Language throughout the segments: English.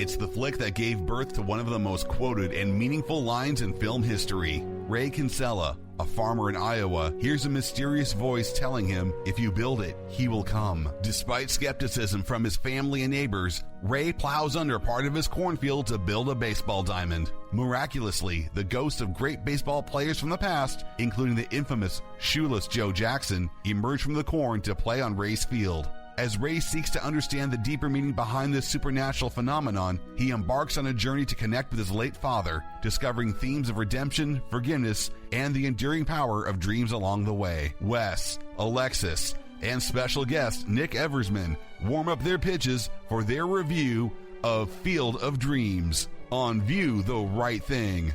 It's the flick that gave birth to one of the most quoted and meaningful lines in film history. Ray Kinsella, a farmer in Iowa, hears a mysterious voice telling him, if you build it, he will come. Despite skepticism from his family and neighbors, Ray plows under part of his cornfield to build a baseball diamond. Miraculously, the ghosts of great baseball players from the past, including the infamous Shoeless Joe Jackson, emerge from the corn to play on Ray's field. As Ray seeks to understand the deeper meaning behind this supernatural phenomenon, he embarks on a journey to connect with his late father, discovering themes of redemption, forgiveness, and the enduring power of dreams along the way. Wes, Alexis, and special guest Nick Eversman warm up their pitches for their review of Field of Dreams on View the Right Thing.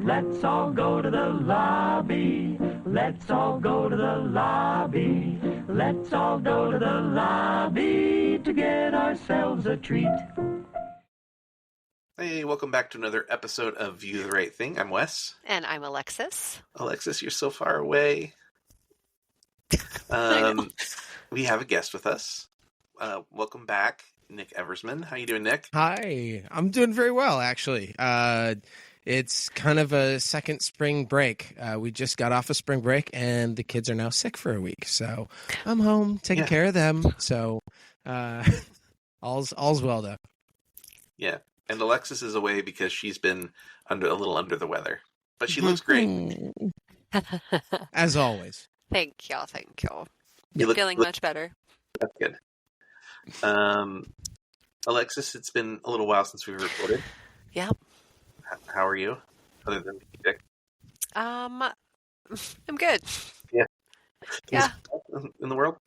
Let's all go to the lobby. Let's all go to the lobby. Let's all go to the lobby to get ourselves a treat. Hey, welcome back to another episode of View the Right Thing. I'm Wes. And I'm Alexis. Alexis, you're so far away. We have a guest with us. Welcome back, Nick Eversman. How you doing, Nick? Hi. I'm doing very well, actually. It's kind of a second spring break. We just got off of spring break, and the kids are now sick for a week. So I'm home taking care of them. So all's well, though. Yeah. And Alexis is away because she's been a little under the weather. But she looks great. As always. Thank you. You look feeling much better. That's good. Alexis, it's been a little while since we recorded. Yep. How are you? Other than being sick? I'm good. Yeah. Yeah. In the world?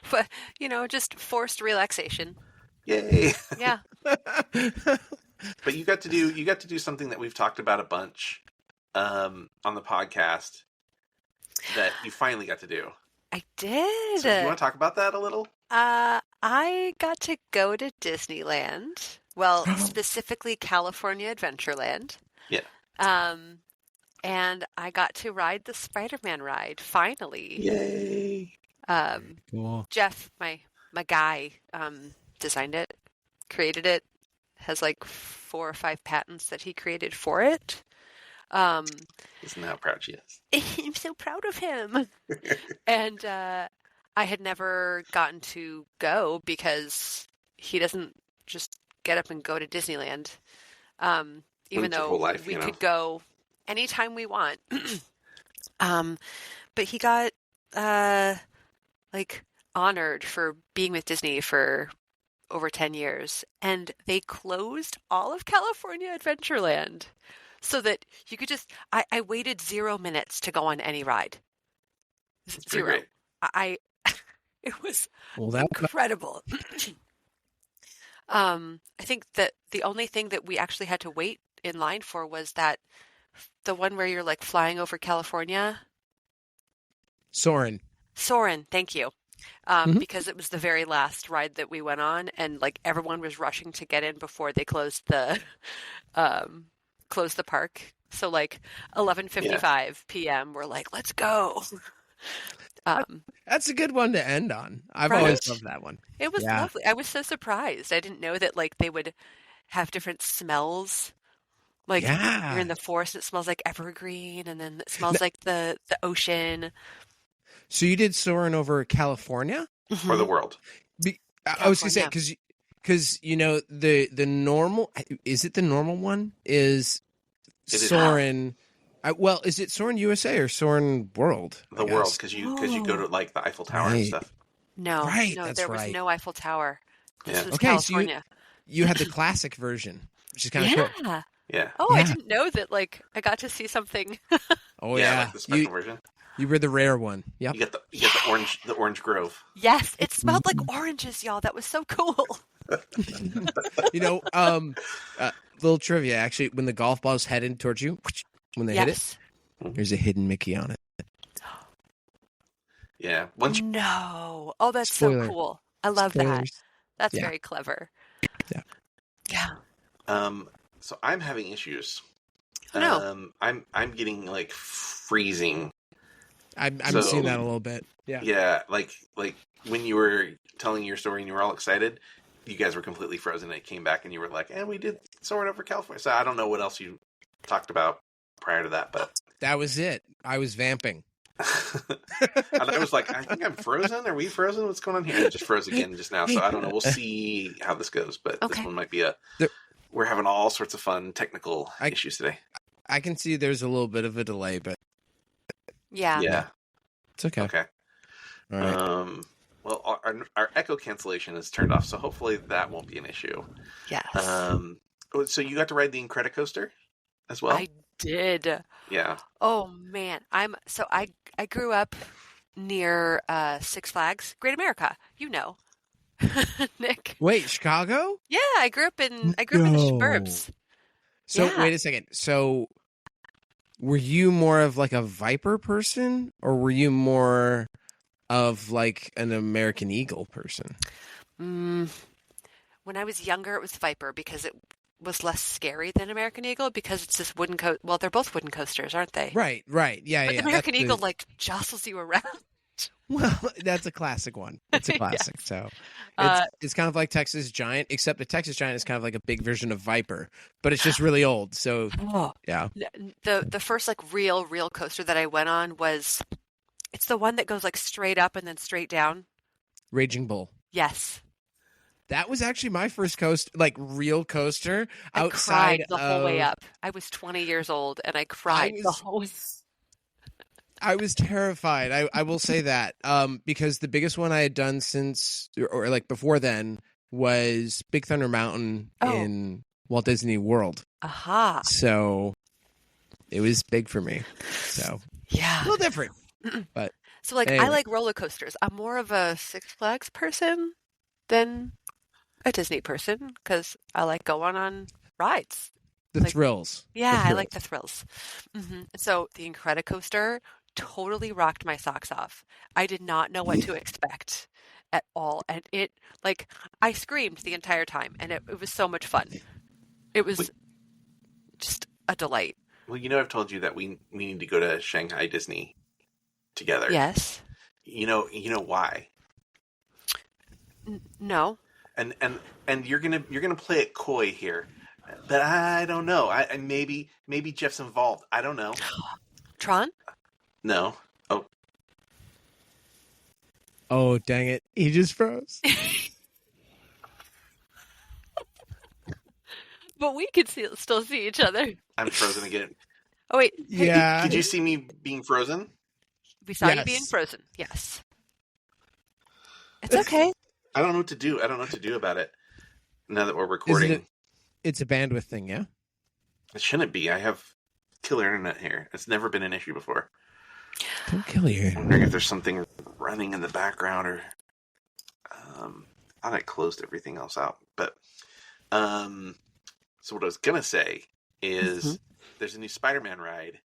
But, just forced relaxation. Yay. Yeah. But you got to do something that we've talked about a bunch on the podcast that you finally got to do. I did. So do you want to talk about that a little? I got to go to Disneyland. Well, specifically California Adventureland. Yeah. And I got to ride the Spider-Man ride, finally. Yay. Cool. Jeff, my guy, designed it, created it, has like 4 or 5 patents that he created for it. Isn't that how proud she is? I'm so proud of him. And I had never gotten to go because he doesn't just get up and go to Disneyland, even though we could go anytime we want. But he got honored for being with Disney for over 10 years, and they closed all of California Adventureland so that you could just. I waited 0 minutes to go on any ride. That's 0. great. It was Well, incredible. I think that the only thing that we actually had to wait in line for was the one where you're like flying over California. Soren, thank you. Because it was the very last ride that we went on, and like everyone was rushing to get in before they closed the park. So like 11:55 p.m. we're like, let's go. That's a good one to end on. I've Right? always loved that one. It was lovely. I was so surprised. I didn't know that like they would have different smells. Like you're in the forest, it smells like evergreen, and then it smells like the ocean. So you did Soren over California? For the world. I was going to say, because the normal, is it the normal one? Is Soren... is it Soren USA or Soren World? The world, because you go to like the Eiffel Tower and stuff. No, there was no Eiffel Tower. This was California. So you had the classic version, which is kind of cool. Yeah. Oh, I didn't know that. Like, I got to see something. Oh yeah, like the special version. You were the rare one. Yep. You get the orange grove. Yes, it smelled like oranges, y'all. That was so cool. Little trivia. Actually, when the golf ball's headed towards you, when they hit it, there's a hidden Mickey on it. Yeah. No. Oh, that's Spoiler. so cool. I love that. Spoilers. That's very clever. Yeah. Yeah. So I'm having issues. Oh, no. I'm getting like freezing. I'm seeing that a little bit. Yeah. Yeah. Like when you were telling your story and you were all excited, you guys were completely frozen and it came back and you were like, and we did Soaring Over California. So I don't know what else you talked about prior to that, but That was it. I was vamping. and I was like, I think I'm frozen. Are we frozen? What's going on here? And it just froze again just now. So I don't know. We'll see how this goes. But Okay. this one might be The- we're having all sorts of fun technical issues today. I can see there's a little bit of a delay, but Yeah. Yeah. it's okay. Okay. All right. Well, our echo cancellation is turned off, so hopefully that won't be an issue. Yes. So you got to ride the Incredicoaster as well? I did. Yeah. Oh man, I grew up near Six Flags, Great America. You know, Nick. Wait, Chicago? Yeah, I grew up in the suburbs. So Yeah. wait a second. So were you more of like a Viper person, or were you more of like an American Eagle person? When I was younger, it was Viper because it was less scary than American Eagle because it's this wooden Well, they're both wooden coasters, aren't they? Right. Yeah, But yeah. the American that's Eagle like jostles you around. Well, that's a classic one. It's a classic. Yes. So Uh, it's kind of like Texas Giant, except the Texas Giant is kind of like a big version of Viper, but it's just really old. So Oh, yeah. the first like real coaster that I went on was it's the one that goes like straight up and then straight down. Raging Bull. Yes. That was actually my first real coaster I outside cried the whole way of- up. I was 20 years old and I cried the was- whole way. I was terrified. I will say that because the biggest one I had done since or like before then was Big Thunder Mountain Oh. in Walt Disney World. Aha. So it was big for me. So a Yeah. little different. But So like I Anyway. like roller coasters. I'm more of a Six Flags person than a Disney person because I like going on rides. the Like- thrills. Yeah, The I like the thrills. So the Incredicoaster totally rocked my socks off. I did not know what to expect at all, and it like I screamed the entire time, and it was so much fun. It was just a delight. Well, I've told you that we need to go to Shanghai Disney together. Yes. You know why? No. And you're gonna play it coy here, but I don't know. I maybe Jeff's involved. I don't know. Tron? No. Oh, Oh, dang it. He just froze. But we could still see each other. I'm frozen again. Oh wait. Hey, Yeah. Did you see me being frozen? we saw you Yes. being frozen. Yes. It's okay. I don't know what to do. I don't know what to do about it. Now that we're recording, It's a bandwidth thing, yeah? it shouldn't be. I have killer internet here. It's never been an issue before. Don't kill you. I'm wondering if there's something running in the background or I thought I closed everything else out. But so what I was gonna say is there's a new Spider-Man ride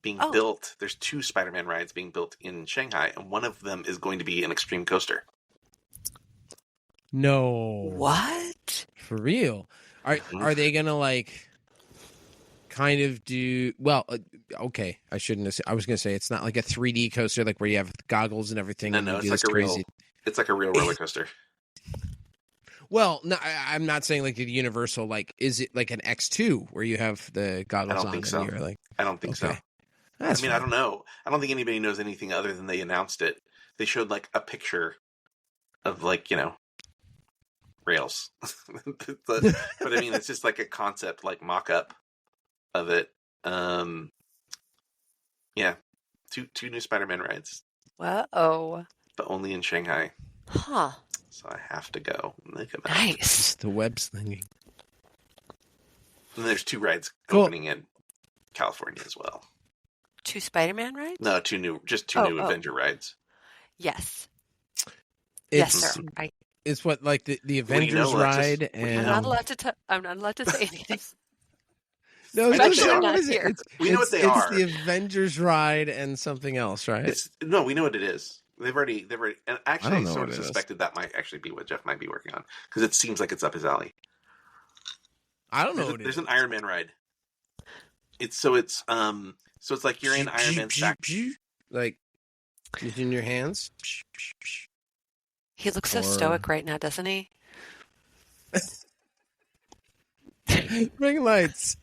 being Oh. built. There's 2 Spider-Man rides being built in Shanghai, and one of them is going to be an extreme coaster. No. What? For real? Are they gonna like kind of do well? Okay, I shouldn't have. I was gonna say it's not like a 3D coaster, like where you have goggles and everything. No, and you it's do like this a real. crazy. It's like a real roller coaster. Well, no, I'm not saying like the Universal. Like, is it like an X2 where you have the goggles don't on think and so. you're like, I don't think so. okay, that's I mean, fine. I don't know. I don't think anybody knows anything other than they announced it. They showed like a picture of like rails, but I mean, it's just like a concept, like mock-up of it. Yeah, two new Spider-Man rides, Whoa. but only in Shanghai. Huh. So I have to go. Look at that. Nice. It's the web slinging. And there's 2 rides Cool. opening in California as well. 2 Spider-Man rides? No, 2 new Oh. Avenger rides. Yes. It's Yes, sir. it's what like the What do you Avengers know, Alexis? ride What do you and I'm not allowed to. I'm not allowed to say anything. no, I know Especially they are. not what is it? here. We know what they it's are. the Avengers ride and something else, right? No, we know what it is. They've already, and actually, I know sort what of it is. suspected that might actually be what Jeff might be working on because it seems like it's up his alley. I don't know. There's an Iron Man ride. It's like you're in Iron Man's back. like using your hands. He looks so Or- stoic right now, doesn't he? Ring lights.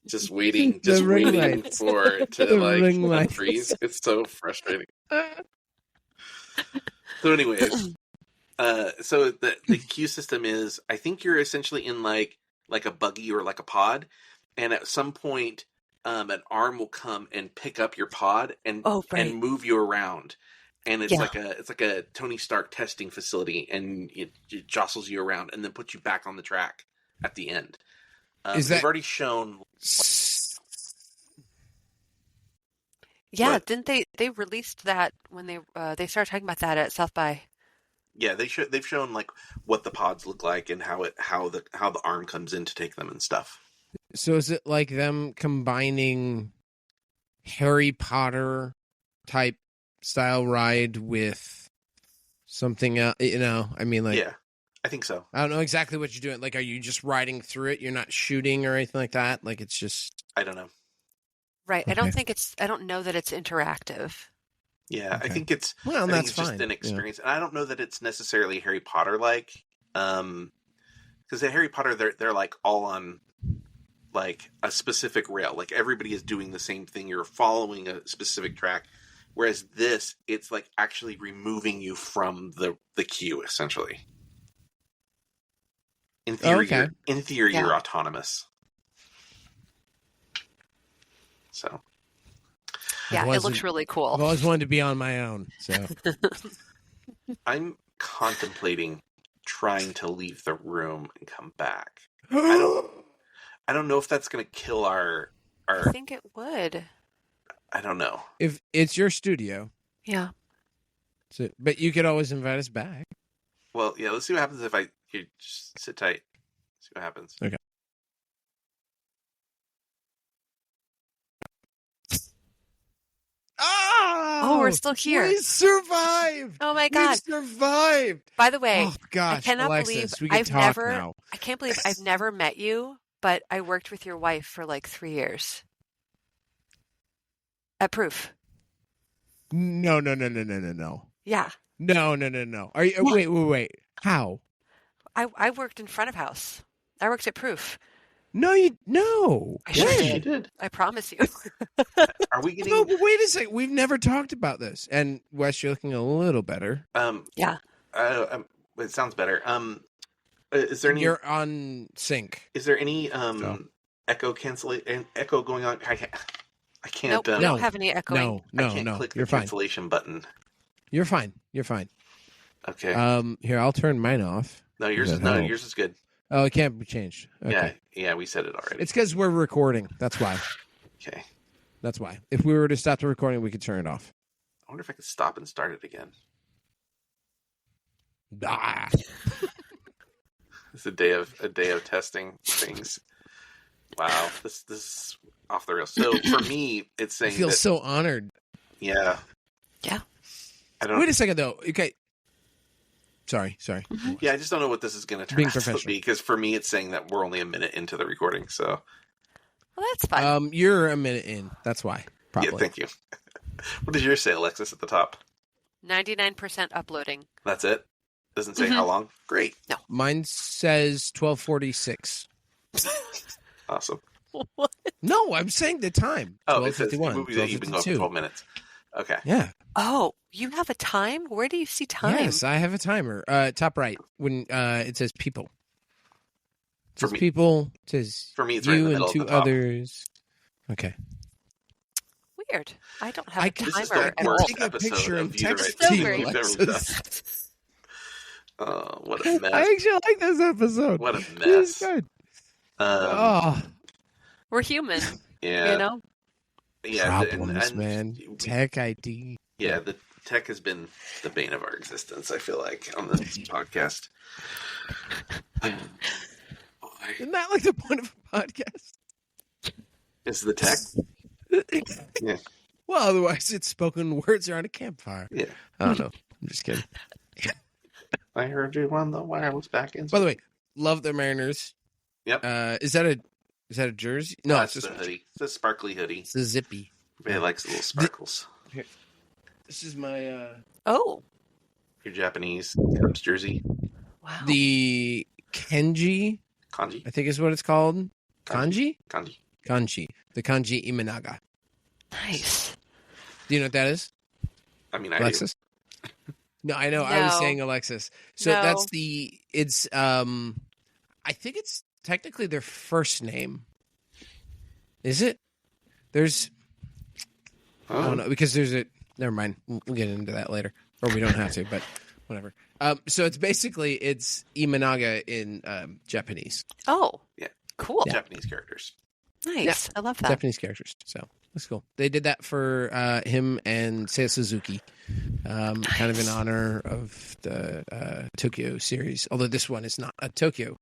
Just waiting, The ring waiting lights. for it to The ring lights. unfreeze. It's so frustrating. So, anyways, so the queue system is, I think you're essentially in like a buggy or like a pod, and at some point, an arm will come and pick up your pod and and move you around, and it's like a Tony Stark testing facility, and it jostles you around and then puts you back on the track at the end. They've already shown. Yeah, What? didn't they released that when they started talking about that at South by? Yeah, they've shown like what the pods look like and how the arm comes in to take them and stuff. So is it like them combining Harry Potter type style ride with something else? You know, I mean, like, Yeah, I think so. I don't know exactly what you're doing. Like, are you just riding through it? You're not shooting or anything like that? Like, it's just... I don't know. Right. Okay. I don't know that it's interactive. Yeah, Okay. I think it's Well, I think that's it's just fine. an experience, and I don't know that it's necessarily Harry Potter like, because at Harry Potter they're like all on like a specific rail. Like everybody is doing the same thing. You're following a specific track. Whereas this, it's like actually removing you from the queue, essentially. In theory, you're autonomous. So, Yeah, it looks really cool. I've always wanted to be on my own. So I'm contemplating trying to leave the room and come back. I don't know if that's going to kill our. I think it would. I don't know. If it's your studio, yeah. So, but you could always invite us back. Well, yeah. Let's see what happens if you just sit tight. See what happens. Okay. Oh, we're still here. We survived. Oh my God. We survived. By the way, oh gosh, I cannot Alexis, believe we can talk now. I can't believe I've never met you, but I worked with your wife for like 3 years. At Proof. No. Yeah. No. Are you? Wait. How? I worked in front of house. I worked at Proof. No. I sure When? You did. did. I promise you. Are we getting? No, but wait a second. We've never talked about this. And Wes, you're looking a little better. Yeah. It sounds better. Is there any? You're on sync. Is there any echo going on? I can't. Nope, we don't have any echoing. I can't click the cancellation button. You're fine. Okay. Here, I'll turn mine off. No, yours is good. Oh, it can't be changed. Okay. Yeah, we said it already. It's because we're recording. That's why. Okay. That's why. If we were to stop the recording, we could turn it off. I wonder if I could stop and start it again. Ah. It's a day of testing things. Wow, this is off the rails. So for me, it's saying I feel so honored. Yeah. Yeah. I don't. Wait a second, though. Okay. Sorry. Mm-hmm. Yeah, I just don't know what this is going to turn Being out to professional. be, because for me, it's saying that we're only a minute into the recording. So. Well, that's fine. You're a minute in. That's why. Probably. Yeah, thank you. What does yours say, Alexis, at the top? 99% uploading. That's it? Doesn't say how long? Great. No. Mine says 12:46. Awesome. What? No, I'm saying the time. Oh, it says the 12:51, movie that you've been going for 12 minutes. Okay. Yeah. Oh, you have a time? Where do you see time? Yes, I have a timer. Top right, when it says people. It says For me- people. It says For me, it's right in you the and middle two of the top. others. Okay. Weird. I don't have a This is timer the at all. worst Take a episode picture of and View the text Right it to Thing you, we've ever Alexis. done. Oh, what a mess. I actually like this episode. What a This mess. is good. Um, We're human, yeah. you know? Yeah. Problems, man. Tech ID. Yeah, the tech has been the bane of our existence, I feel like, on this podcast. Isn't that like the point of a podcast? Is the tech? Yeah. Well, otherwise it's spoken words around a campfire. Yeah. I don't know. I'm just kidding. I heard you on the wireless back in. By the way, love the Mariners. Yep. Is that a jersey? No, That's it's the just hoodie. It's a sparkly hoodie. it's a zippy. Everybody likes little sparkles. This is my Oh, You're Japanese. Comes Jersey. Wow. The Kenji, Kanji. I think is what it's called. Kanji? Kanji. Kanji. The Kanji Imanaga. Nice. Do you know what that is? I mean, I Alexis? No, I know. I was No. saying Alexis. So No. that's it's I think it's technically their first name. Is it? There's do. I don't know because there's a never mind. We'll get into that later. Or we don't have to, but whatever. So it's Imanaga in Japanese. Oh. Yeah. Cool. Japanese characters. Nice. I love that. Japanese characters. So that's cool. They did that for him and Seiya Suzuki, kind of in honor of the Tokyo series. Although this one is not a Tokyo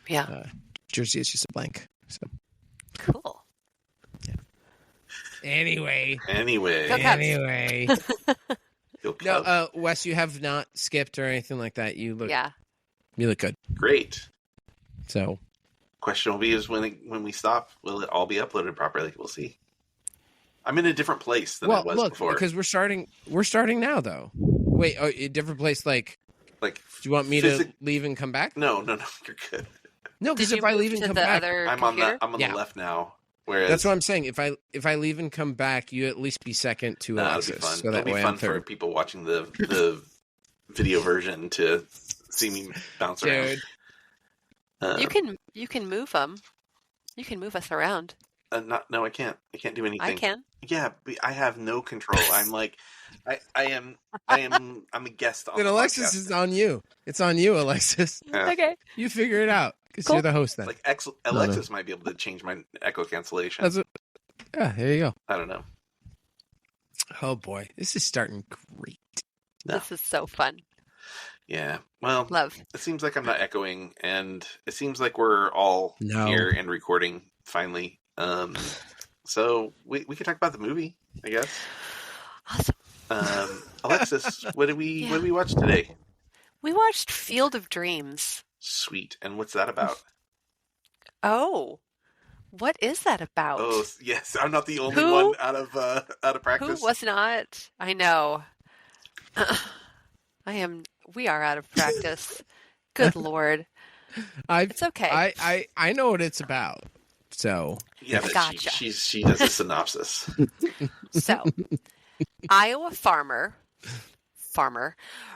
Yeah. jersey; it's just a blank. So Cool. anyway, Anyway. Go Cubs. Go no, Cubs. Wes, you have not skipped or anything like that. You look good. Great. So Question will be is when we stop, will it all be uploaded properly? We'll see. I'm in a different place than I was look, before. because we're starting now though. Wait, a different place? Like, Like, do you want me to leave and come back? No, you're good. No, Did because you if I move leave and to come the back, other I'm computer? on the Yeah. left now. Whereas that's what I'm saying. If I leave and come back, you at least be second to that'll Alexis. be fun. So that It'll way be fun I'm for third. people watching the video version to see me bounce around. Dude, You can move them. You can move us around. No, I can't. I can't do anything. I can. Yeah, but I have no control. I'm like, I'm a guest on then the Alexis podcast. is on you. It's on you, Alexis. Yeah. Okay. You figure it out because Cool. you're the host then. Like Alexis might be able to change my echo cancellation. That's what, yeah, there you go. I don't know. Oh boy, this is starting great. No. This is so fun. Yeah. Well, Love. it seems like I'm not echoing, and it seems like we're all No. here and recording finally. So we can talk about the movie, I guess. Awesome. Alexis, what did we watch today? We watched Field of Dreams. Sweet. And what's that about? Oh. What is that about? Oh, yes. I'm not the only Who? one out of practice. Who was not? I know. We are out of practice. Good Lord. It's okay. I know what it's about. So Yeah, but Gotcha. she does a synopsis. So, Iowa farmer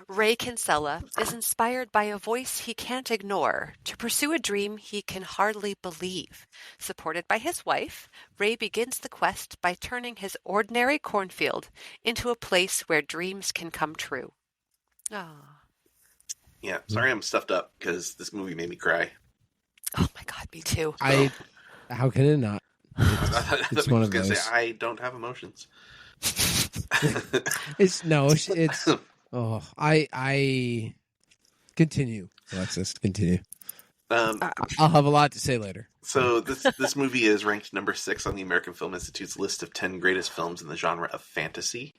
Ray Kinsella is inspired by a voice he can't ignore to pursue a dream he can hardly believe. Supported by his wife, Ray begins the quest by turning his ordinary cornfield into a place where dreams can come true. Ah. Yeah, sorry I'm stuffed up because this movie made me cry. Oh my God, me too. How can it not? It's one I was of gonna those. say I don't have emotions. It's oh I continue, Alexis, continue. I'll have a lot to say later. So this movie is ranked number 6 on the American Film Institute's list of 10 greatest films in the genre of fantasy.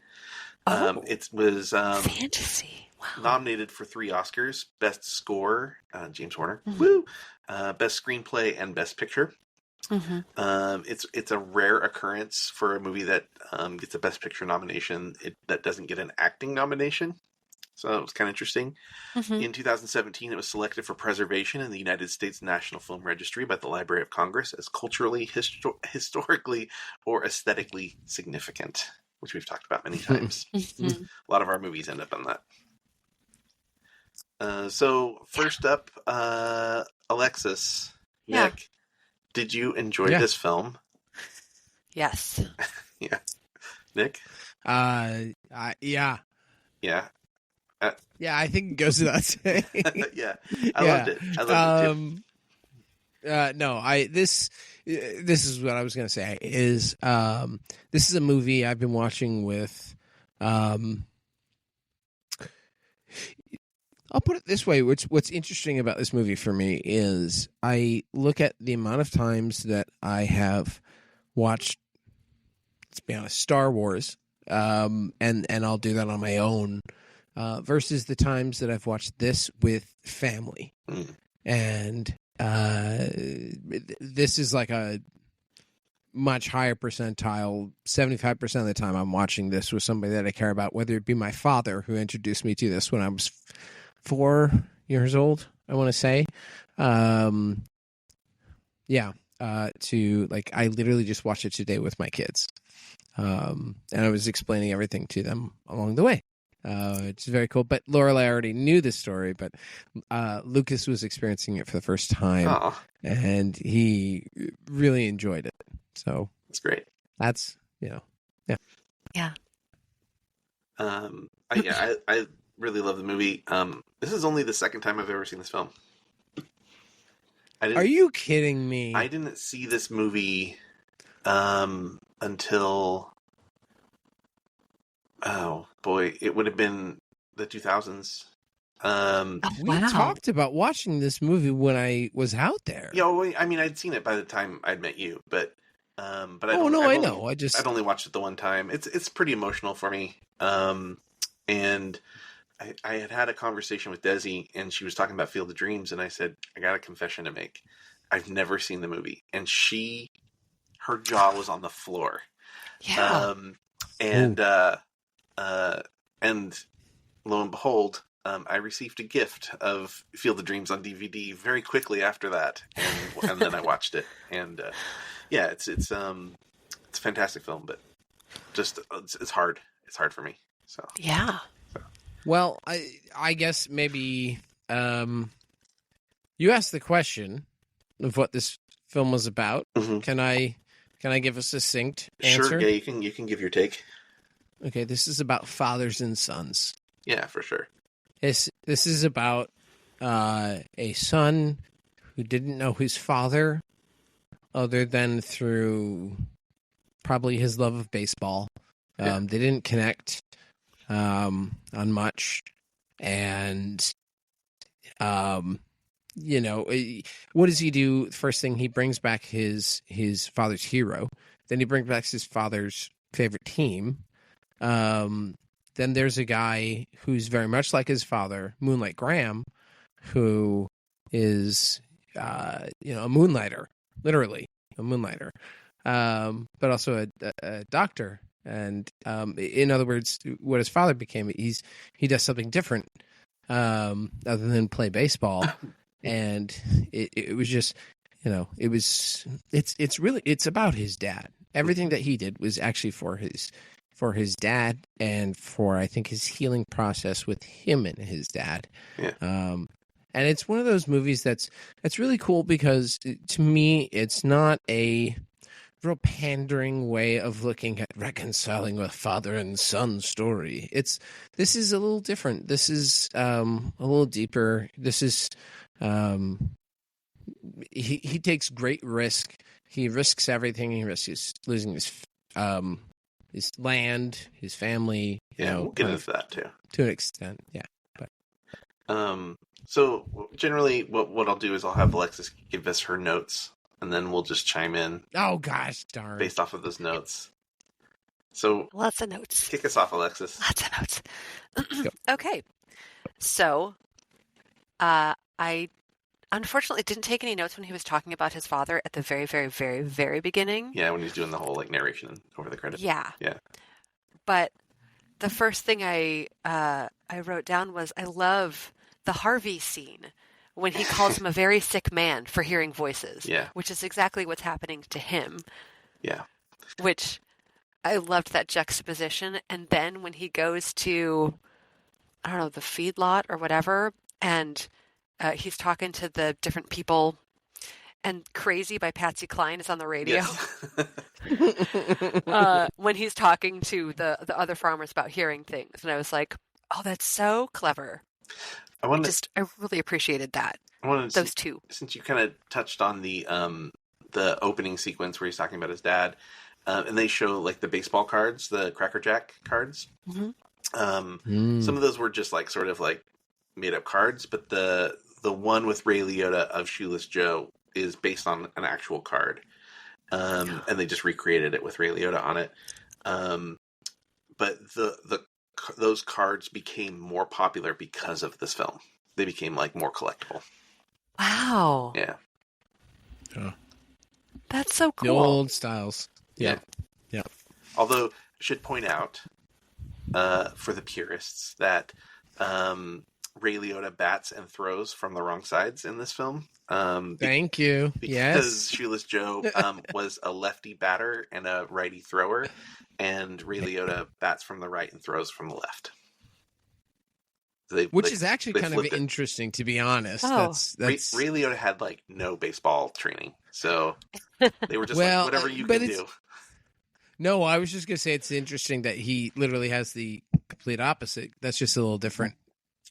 It was Fantasy. Wow. nominated for 3 Oscars: Best Score, James Horner, Mhm. woo, Best Screenplay, and Best Picture. Mm-hmm. It's a rare occurrence for a movie that gets a Best Picture nomination that doesn't get an acting nomination. So it was kind of interesting. Mm-hmm. In 2017, it was selected for preservation in the United States National Film Registry by the Library of Congress as culturally, historically, or aesthetically significant, which we've talked about many times. Mm-hmm. A lot of our movies end up on that. So first up, Alexis, Yeah. Nick, did you enjoy Yeah. this film? Yes. Yeah. Nick? Yeah. Yeah. Yeah, I think it goes without saying. Yeah. I loved it. I loved it too. No, this is what I was going to say is this is a movie I've been watching with I'll put it this way, what's interesting about this movie for me is I look at the amount of times that I have watched, let's be honest, Star Wars, and I'll do that on my own, versus the times that I've watched this with family. Mm. And this is like much higher percentile. 75% of the time I'm watching this with somebody that I care about, whether it be my father, who introduced me to this when I was 4 years old, I want to say. I literally just watched it today with my kids. And I was explaining everything to them along the way. It's very cool. But Lorelai already knew this story, but Lucas was experiencing it for the first time. Aw, And he really enjoyed it. So that's great. that's, Yeah. I really love the movie. This is only the second time I've ever seen this film. Are you kidding me? I didn't see this movie until, oh boy, it would have been the 2000s. We talked about watching this movie when I was out there. Yeah, well, I mean, I'd seen it by the time I'd met you, but I know. I'd only watched it the one time. It's pretty emotional for me. And I had a conversation with Desi, and she was talking about Field of Dreams, and I said, I got a confession to make. I've never seen the movie, and her jaw was on the floor. Yeah. And lo and behold, I received a gift of Field of Dreams on DVD very quickly after that, and then I watched it, and it's a fantastic film, but just it's hard. It's hard for me. So Yeah. Well, I guess maybe you asked the question of what this film was about. Mm-hmm. Can I give a succinct answer? Sure, yeah, you can give your take. Okay, this is about fathers and sons. Yeah, for sure. This is about a son who didn't know his father other than through probably his love of baseball. Yeah. They didn't connect on much, and what does he do? First thing, he brings back his father's hero. Then he brings back his father's favorite team. Then there's a guy who's very much like his father, Moonlight Graham, who is a moonlighter, literally a moonlighter, but also a doctor. And in other words, what his father became, he does something different other than play baseball. And it was just, it's about his dad. Everything that he did was actually for his dad, and for, I think, his healing process with him and his dad. Yeah. And it's one of those movies that's really cool because, to me, it's not a real pandering way of looking at reconciling a father and son story. This is a little different. This is a little deeper. This is he takes great risk. He risks everything. He risks losing his land, his family. Yeah, we'll get into that too. To an extent, yeah. But so generally, what I'll do is I'll have Alexis give us her notes, and then we'll just chime in. Oh gosh, darn! Based off of those notes. So Lots of notes. Kick us off, Alexis. Lots of notes. Okay. So, I unfortunately didn't take any notes when he was talking about his father at the very, very, very, very beginning. Yeah, when he's doing the whole narration over the credits. Yeah. Yeah. But the first thing I wrote down was, I love the Harvey scene when he calls him a very sick man for hearing voices. Yeah. Which is exactly what's happening to him. Yeah. Which I loved that juxtaposition. And then when he goes to, I don't know, the feedlot or whatever, and he's talking to the different people, and Crazy by Patsy Cline is on the radio. Yes. When he's talking to the other farmers about hearing things. And I was like, oh, that's so clever. I really appreciated that. Those two. Since you kind of touched on the opening sequence where he's talking about his dad, and they show like the baseball cards, the Cracker Jack cards. Mm-hmm. Some of those were just like sort of like made up cards, but the one with Ray Liotta of Shoeless Joe is based on an actual card, and they just recreated it with Ray Liotta on it. But those cards became more popular because of this film. They became like more collectible. Wow. Yeah. That's so The cool. old styles. Yeah. Yeah. Although, should point out for the purists that Ray Liotta bats and throws from the wrong sides in this film. Thank you. Because Yes. Shoeless Joe was a lefty batter and a righty thrower, and Ray Liotta bats from the right and throws from the left. Which is actually kind of flipped it. interesting, to be honest. Oh. That's Ray Liotta had like no baseball training, so they were just Well, like, whatever you but can it's- do. No, I was just gonna say it's interesting that he literally has the complete opposite. That's just a little different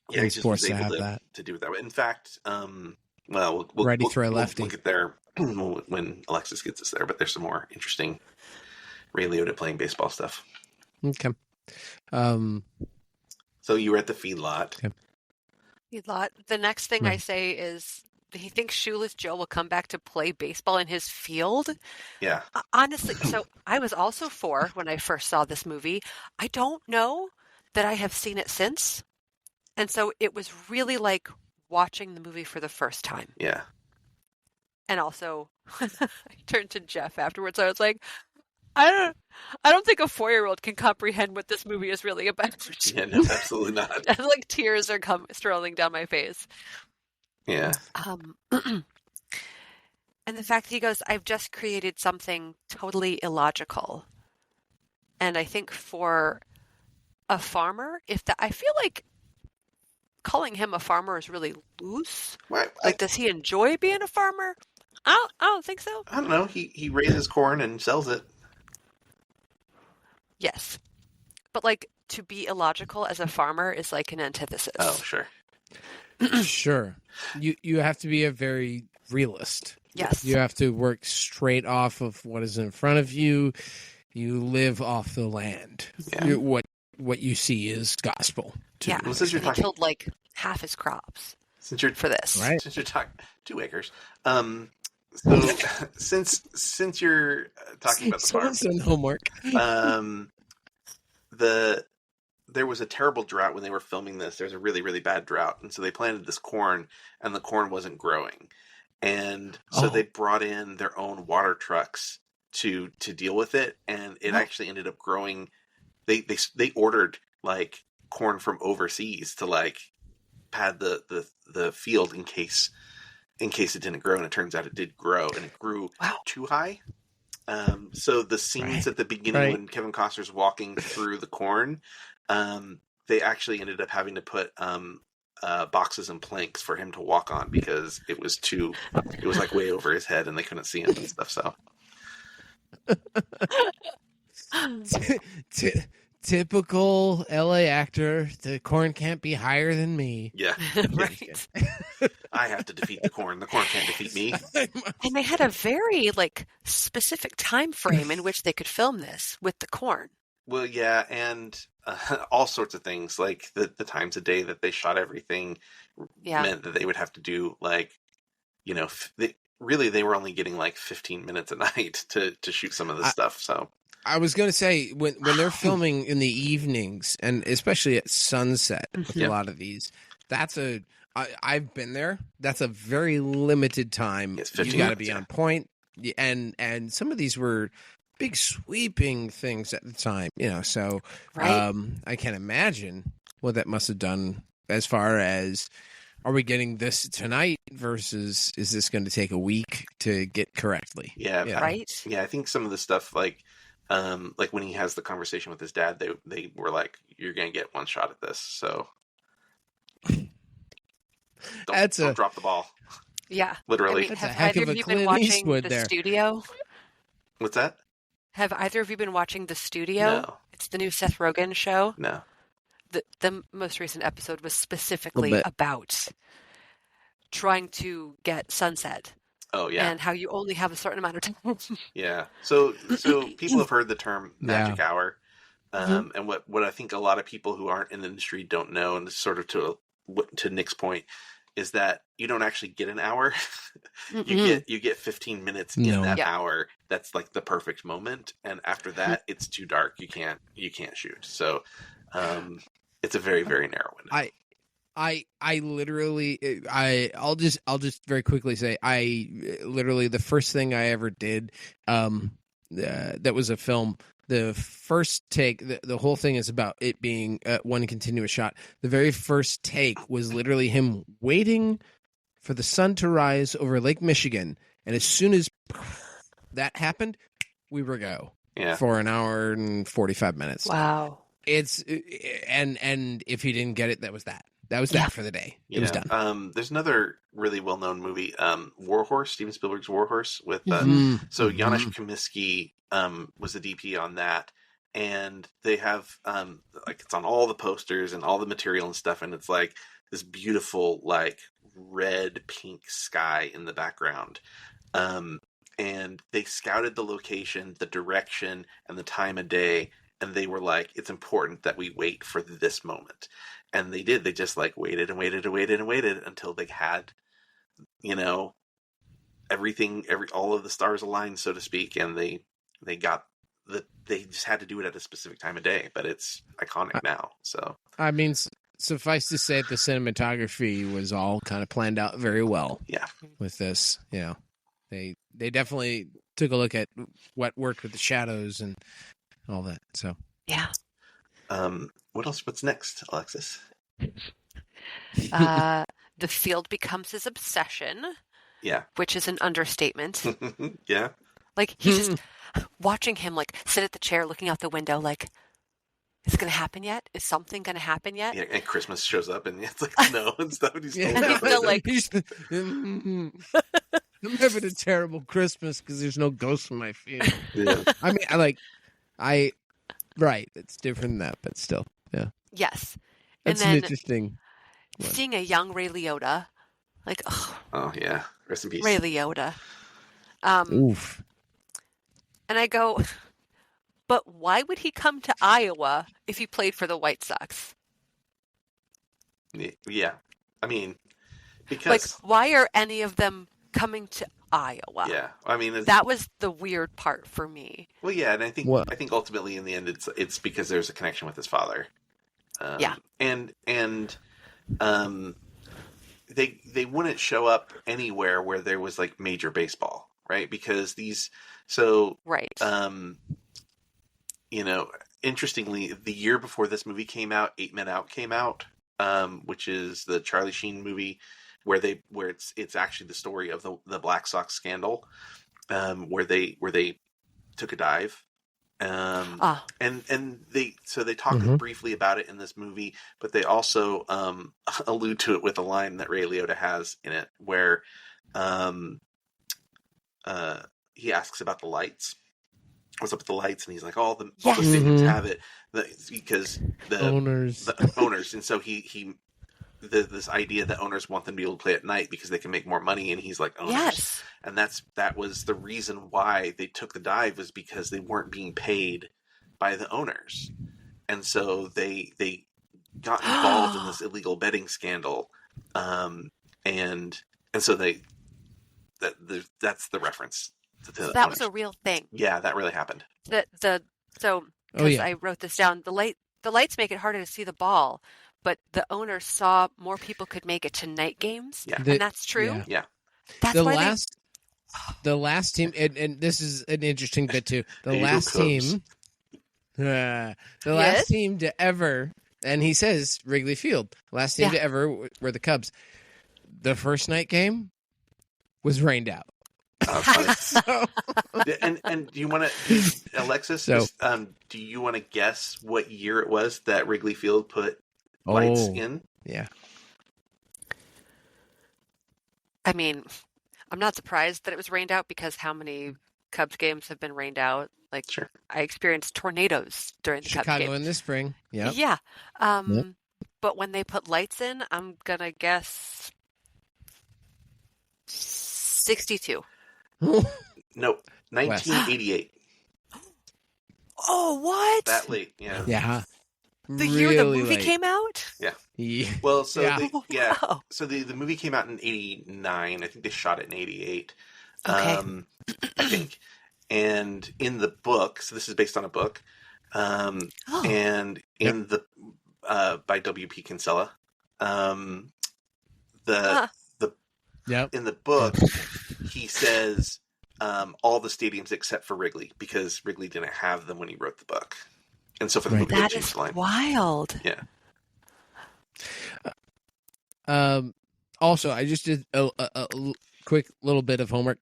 Yeah, in he just sports was to able have to, that. to do it that way. In fact, well, we'll Righty throw lefty. We'll get there when Alexis gets us there. But there's some more interesting Ray Liotta playing baseball stuff. Okay. So you were at the feedlot. Okay. The next thing I Right. say is he thinks Shoeless Joe will come back to play baseball in his field. Yeah, Honestly, so I was also 4 when I first saw this movie. I don't know that I have seen it since. And so it was really like watching the movie for the first time. yeah. And also, I turned to Jeff afterwards. I was like, I don't think a 4-year-old can comprehend what this movie is really about. Yeah, no, absolutely not. Like tears are strolling down my face. Yeah, And the fact that he goes, I've just created something totally illogical. And I think for a farmer, I feel like calling him a farmer is really loose. well, Like, does he enjoy being a farmer? I don't think so. I don't know. He raises corn and sells it. Yes. But like to be illogical as a farmer is like an antithesis. Oh, sure. Sure. You have to be a very realist. Yes. You have to work straight off of what is in front of you. You live off the land. Yeah. What you see is gospel. Yeah. Well, since you're He talking, killed like half his crops since you're for this. Right. since you're talking 2 acres. So since you're talking about the farm, Someone's done homework. there was a terrible drought when they were filming this. There's a really, really bad drought, and so they planted this corn, and the corn wasn't growing, and so they brought in their own water trucks to deal with it, and it actually ended up growing. They ordered like corn from overseas to like pad the field in case it didn't grow, and it turns out it did grow, and it grew too high. So the scenes at the beginning when Kevin Costner's walking through the corn, they actually ended up having to put boxes and planks for him to walk on because it was like way over his head and they couldn't see him and stuff. So Typical LA actor. The corn can't be higher than me. yeah, Right. I have to defeat the corn. The corn can't defeat me. And they had a very like specific time frame in which they could film this with the corn. Well, yeah, and all sorts of things like the times a day that they shot everything meant that they would have to do like, you know, they were only getting like 15 minutes a night to shoot some of this stuff. So I was going to say when they're filming in the evenings and especially at sunset, a lot of these, I've been there. That's a very limited time. It's You 15 got to minutes, be on point. And some of these were big sweeping things at the time, so Right. I can't imagine what that must have done as far as are we getting this tonight versus is this going to take a week to get correctly? yeah, Right. I think some of the stuff like when he has the conversation with his dad, they were like, "You're gonna get one shot at this, so don't drop the ball." Yeah. Literally. That's a have heck either of of a you been Clint watching Eastwood The there. Studio? What's that? Have either of you been watching The Studio? No. It's the new Seth Rogen show. No. The most recent episode was A specifically little bit. about trying to get sunset Oh yeah, and how you only have a certain amount of time. yeah. So people have heard the term magic hour, and what I think a lot of people who aren't in the industry don't know, and sort of to Nick's point, is that you don't actually get an hour. you get 15 minutes in No. that Yeah. hour. That's like the perfect moment, and after that, it's too dark. You can't shoot. So it's a very, very narrow window. I literally I'll just very quickly say I literally the first thing I ever did that was a film. The first take, the whole thing is about it being one continuous shot. The very first take was literally him waiting for the sun to rise over Lake Michigan, and as soon as that happened, we were go for an hour and 45 minutes. Wow. It's and if he didn't get it, that was that. That was that for the day. It was done. There's another really well-known movie, Warhorse, Steven Spielberg's Warhorse, with so Janusz Kaminski was the DP on that, and they have like it's on all the posters and all the material and stuff, and it's like this beautiful like red pink sky in the background. And they scouted the location, the direction, and the time of day, and they were like, it's important that we wait for this moment. And they did. They just like waited and waited and waited and waited until they had, everything, all of the stars aligned, so to speak, and they just had to do it at a specific time of day, but it's iconic now. So I mean, suffice to say, the cinematography was all kind of planned out very well. Yeah, with this, they definitely took a look at what worked with the shadows and all that. So yeah. What else? What's next, Alexis? The field becomes his obsession. Yeah, which is an understatement. Yeah, like he's just watching him like sit at the chair, looking out the window, like, is it going to happen yet? Is something going to happen yet? Yeah, and Christmas shows up, and it's like no, and stuff. And he's still like, I'm having a terrible Christmas because there's no ghosts in my field. Yeah. I mean, right. It's different than that, but still, yeah. Yes. That's and then an interesting one. Seeing a young Ray Liotta, like, oh yeah, rest in peace, Ray Liotta. Oof. And I go, but why would he come to Iowa if he played for the White Sox? Yeah, I mean, because like, why are any of them coming to Iowa? Yeah, I mean, that was the weird part for me. Well, yeah, and I think ultimately in the end it's because there's a connection with his father. And they wouldn't show up anywhere where there was like major baseball, right? Because interestingly, the year before this movie came out, 8 Men Out came out, which is the Charlie Sheen movie where it's actually the story of the Black Sox scandal, where they took a dive. And they talk briefly about it in this movie, but they also allude to it with a line that Ray Liotta has in it, where he asks about the lights. What's up with the lights? And he's like, all the stadiums have it because the owners, and so he this idea that owners want them to be able to play at night because they can make more money, and he's like, owners. Yes. And that was the reason why they took the dive, was because they weren't being paid by the owners. And so they got involved in this illegal betting scandal. And so that's the reference. So that was a real thing. Yeah, that really happened. I wrote this down. The lights make it harder to see the ball, but the owners saw more people could make it to night games. Yeah. And that's true. Yeah. That's the last team, and this is an interesting bit too. The last team to ever, and he says Wrigley Field, last team to ever were the Cubs. The first night game was rained out. And do you want to, Alexis? Do you want to guess what year it was that Wrigley Field put lights in? Yeah. I mean, I'm not surprised that it was rained out, because how many Cubs games have been rained out? Like, sure. I experienced tornadoes during the Cubs game. Chicago in the spring. Yep. Yeah. But when they put lights in, I'm gonna guess 62. Nope. 1988. Oh, what? That late, yeah. Yeah. The year the movie came out? Yeah. Well, so so the movie came out in 89. I think they shot it in 88. Okay. I think. And in the book, so this is based on a book, and in the by W.P. Kinsella, the Yep. in the book, he says all the stadiums except for Wrigley, because Wrigley didn't have them when he wrote the book. And so for the Right. movie, they That changed is the line. wild. Yeah. Also, I just did a quick little bit of homework.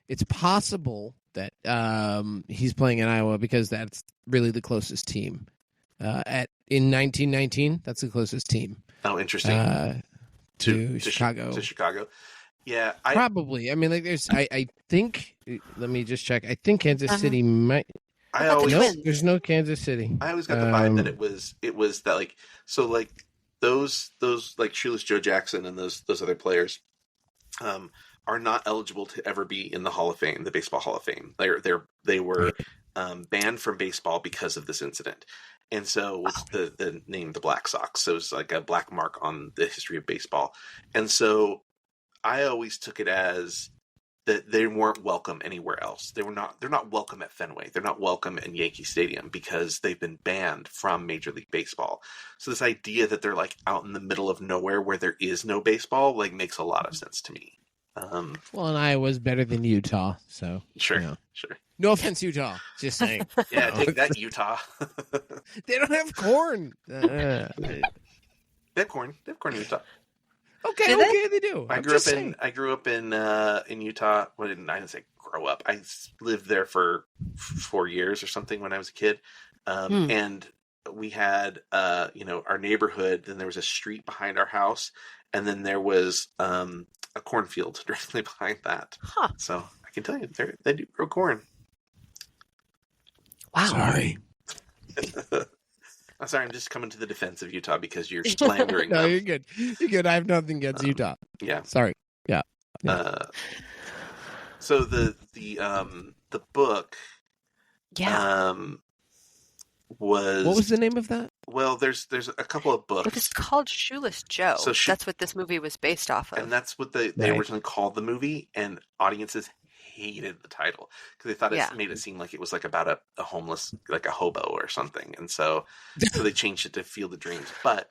It's possible that he's playing in Iowa because that's really the closest team. In 1919, that's the closest team. Oh, interesting. To Chicago. To Chicago. Yeah. Probably. I mean, like, I think. Let me just check. I think Kansas City might. I about the always. Twins? There's no Kansas City. I always got the vibe that it was that, like, so, like, those like Shoeless Joe Jackson and those other players are not eligible to ever be in the Hall of Fame, the Baseball Hall of Fame. They were banned from baseball because of this incident. And so it's the name the Black Sox. So it's like a black mark on the history of baseball. And so I always took it as that they weren't welcome anywhere else. They're not welcome at Fenway. They're not welcome in Yankee Stadium because they've been banned from Major League Baseball. So this idea that they're, like, out in the middle of nowhere where there is no baseball, like, makes a lot of sense to me. Well, and Iowa's better than Utah, so Sure, you know. sure. No offense, Utah. Just saying. Yeah, take that, Utah. They don't have corn. They have corn. They have corn in Utah. Okay, they do. I grew up in Utah. Well, I didn't say grow up. I lived there for 4 years or something when I was a kid. And we had, our neighborhood. Then there was a street behind our house, and then there was a cornfield directly behind that. Huh. So I can tell you, they do grow corn. Wow. Sorry. I'm sorry. I'm just coming to the defense of Utah because you're slandering No, them. you're good. You're good. I have nothing against Utah. Yeah. Sorry. Yeah. So the book. Yeah. Was What was the name of that? Well, there's a couple of books. But it's called Shoeless Joe. So that's what this movie was based off of. And that's what they Right. originally called the movie, and audiences hated the title because they thought Yeah. it made it seem like it was like about a homeless, like a hobo or something, and so they changed it to Field of Dreams. But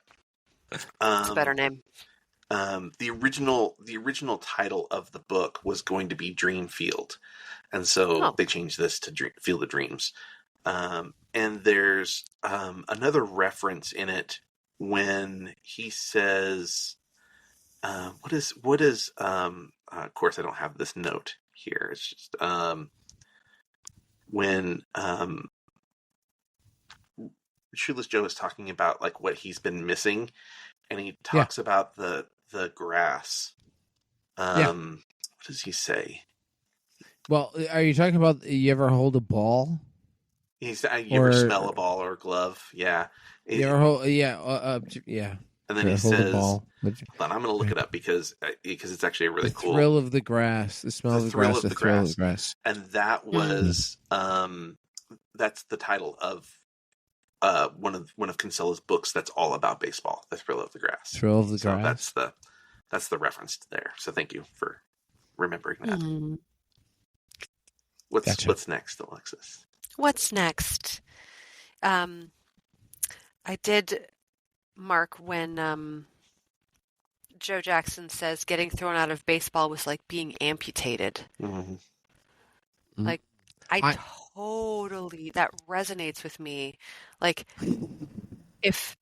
It's a better name. the original title of the book was going to be Dream Field, and so they changed this to Field of Dreams. And there's another reference in it when he says, what is of course I don't have this note here. It's just when Shoeless Joe is talking about, like, what he's been missing, and he talks about the grass. What does he say? Well, are you talking about you ever hold a ball? You ever smell a ball or a glove? Yeah. You ever hold? Yeah. And then he hold a says, ball. hold on, I'm going to look it up because it's actually a really cool. The thrill of the grass, the smell of the grass, the thrill of the grass. And that was that's the title of one of Kinsella's books that's all about baseball, The Thrill of the Grass. Thrill of the Grass. That's the reference there. So thank you for remembering that. Mm. What's next, Alexis? What's next? I did mark when Joe Jackson says getting thrown out of baseball was like being amputated. Mm-hmm. Like, I totally, that resonates with me. Like, if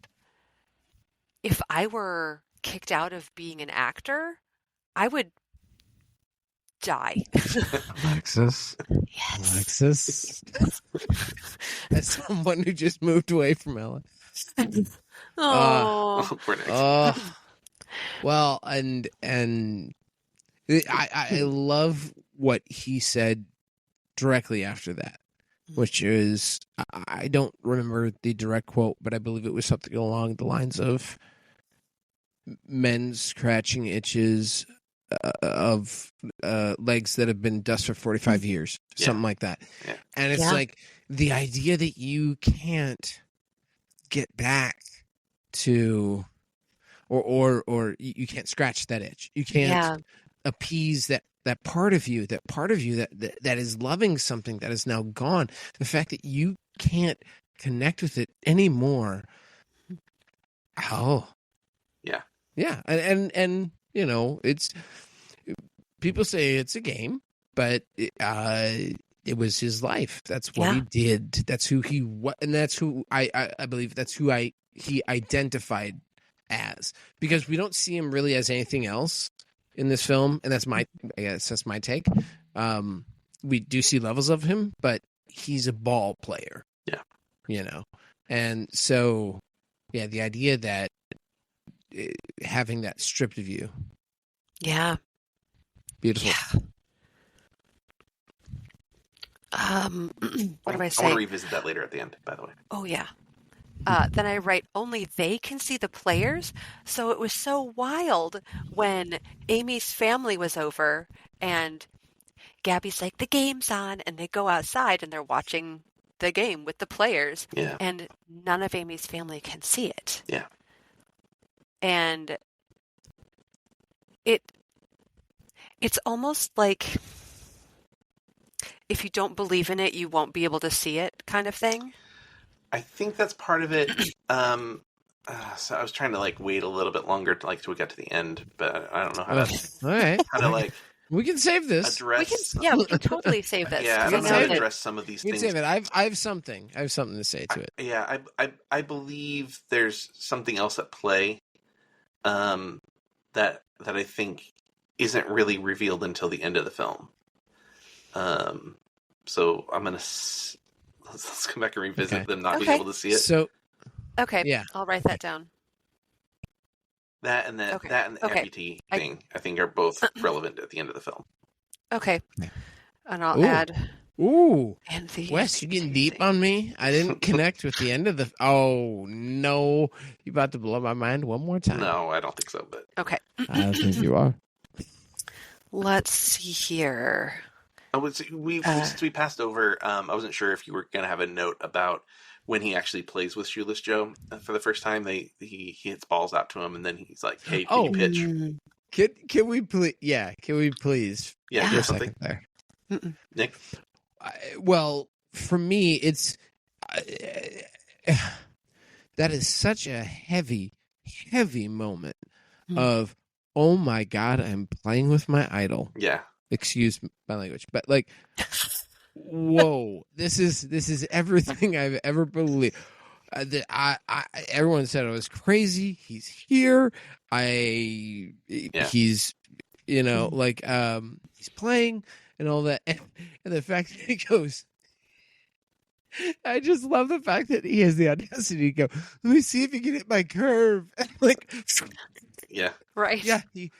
I were kicked out of being an actor, I would die. Alexis. Yes. Alexis. As someone who just moved away from LA. Oh. Poor Nick. Well, and I love what he said directly after that, which is, I don't remember the direct quote, but I believe it was something along the lines of men scratching itches of legs that have been dust for 45 years, something like that. Yeah. And it's like the idea that you can't get back to, or you can't scratch that itch. You can't appease that part of you that is loving something that is now gone. The fact that you can't connect with it anymore. Oh, yeah. Yeah, and you know, it's people say it's a game, but it was his life. That's what he did. That's who he was, and that's who I believe that's who he identified as, because we don't see him really as anything else in this film, and I guess that's my take. We do see levels of him, but he's a ball player. Yeah, you know, and so yeah, the idea that having that stripped of you, Yeah. beautiful. Yeah. What do I I say? want to revisit that later at the end, by the way. Oh, yeah. Then I write, only they can see the players. So it was so wild when Amy's family was over and Gabby's like, the game's on. And they go outside and they're watching the game with the players. Yeah. And none of Amy's family can see it. Yeah. And it's almost like if you don't believe in it, you won't be able to see it kind of thing. I think that's part of it. So I was trying to like wait a little bit longer to we get to the end, but I don't know how to All right, we can save this. address. We can totally save this. Yeah, I don't know how to address some of these We can things. save it. I have something to say to it. Yeah, I believe there's something else at play, that I think isn't really revealed until the end of the film. So I'm gonna let's come back and revisit them not being able to see it. So Okay, yeah, I'll write that down. That and the amputee thing, I think, are both relevant at the end of the film. Okay, Yeah. and I'll add. Ooh, And the Wes, you getting deep thing. on me? I didn't connect with the end of the. Oh no, you about to blow my mind one more time? No, I don't think so. But Okay, I think you are. let's see here. since we passed over, I wasn't sure if you were going to have a note about when he actually plays with Shoeless Joe for the first time. He hits balls out to him, and then he's like, "Hey, can you pitch?" Can we please? Yeah, can we please? Yeah, do do a something. second there. Nick? Well, for me, it's that is such a heavy moment of, oh my God, I'm playing with my idol. Yeah. Excuse my language, but like, whoa, this is everything I've ever believed. Everyone said I was crazy. He's here. He's, he's playing and all that. And the fact that he goes, I just love the fact that he has the audacity to go, let me see if you can hit my curve. And like, yeah. Right. Yeah. You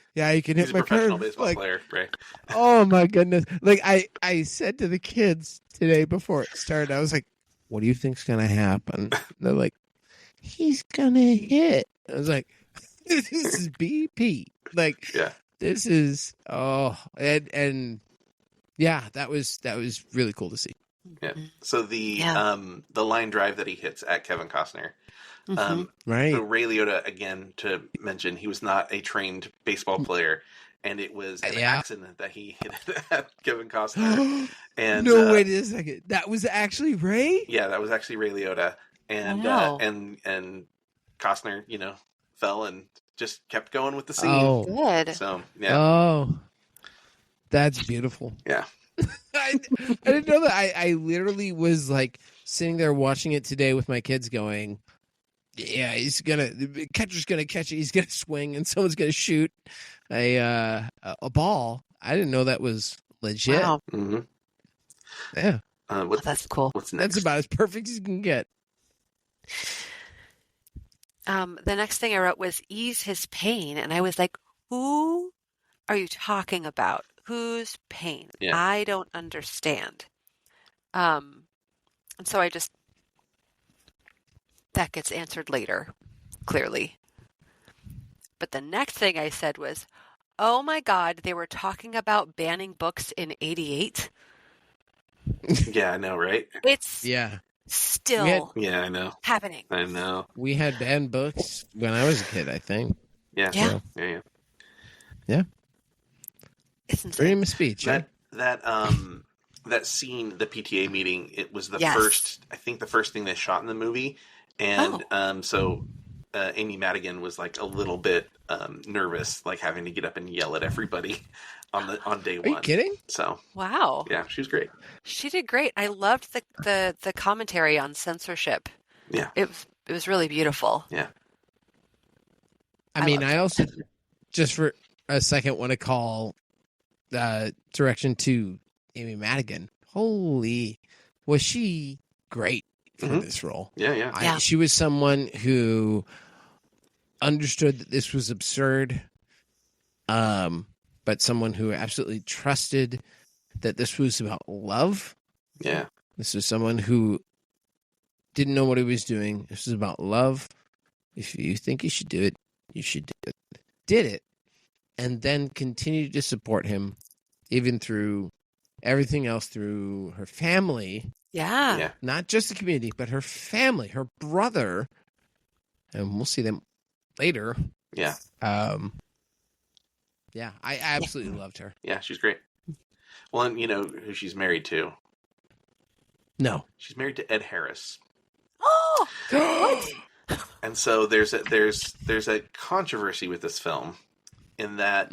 can hit my curve. He's a professional baseball player, right? Oh my goodness. Like I said to the kids today before it started, I was like, what do you think's going to happen? And they're like, he's going to hit. I was like, this is BP. Like, yeah. This is, and yeah, that was really cool to see. Yeah. So the line drive that he hits at Kevin Costner. Right. So Ray Liotta, again, to mention, he was not a trained baseball player, and it was an accident that he hit at Kevin Costner. And wait a second, that was actually Ray? Yeah, that was actually Ray Liotta, and wow. And Costner, fell and just kept going with the scene. Oh, good. So yeah. Oh, that's beautiful. Yeah. I didn't know that. I literally was like sitting there watching it today with my kids going, yeah, the catcher's gonna catch it, he's gonna swing, and someone's gonna shoot a ball. I didn't know that was legit. Wow. Mm-hmm. Yeah. That's cool. What's next? That's about as perfect as you can get. The next thing I wrote was ease his pain, and I was like, who are you talking about? Whose pain? Yeah. I don't understand. And so that gets answered later, clearly. But the next thing I said was, oh my God, they were talking about banning books in 88. Yeah, I know, right? It's still I know. happening. I know. We had banned books when I was a kid, I think. Yeah. Yeah. Yeah. It's insane. Freedom of speech. That scene, the PTA meeting, it was the Yes. first thing they shot in the movie. And so Amy Madigan was like a little bit nervous, like having to get up and yell at everybody on day Are you one. kidding? So Wow. yeah, she was great. She did great. I loved the commentary on censorship. Yeah. It was really beautiful. Yeah. I mean, loved I it. also just for a second want to call direction to Amy Madigan. Holy, was she great for Mhm. this role? Yeah. Yeah. Yeah. She was someone who understood that this was absurd, but someone who absolutely trusted that this was about love. Yeah. This was someone who didn't know what he was doing. This was about love. If you think you should do it, you should do it. Did it, and then continued to support him, even through everything else, through her family, Yeah. Yeah. not just the community, but her family, her brother, and we'll see them later. Yeah. Yeah, I absolutely loved her. Yeah. She's great. Well, and you know who she's married to? No. She's married to Ed Harris. Oh, What? And so there's a controversy with this film in that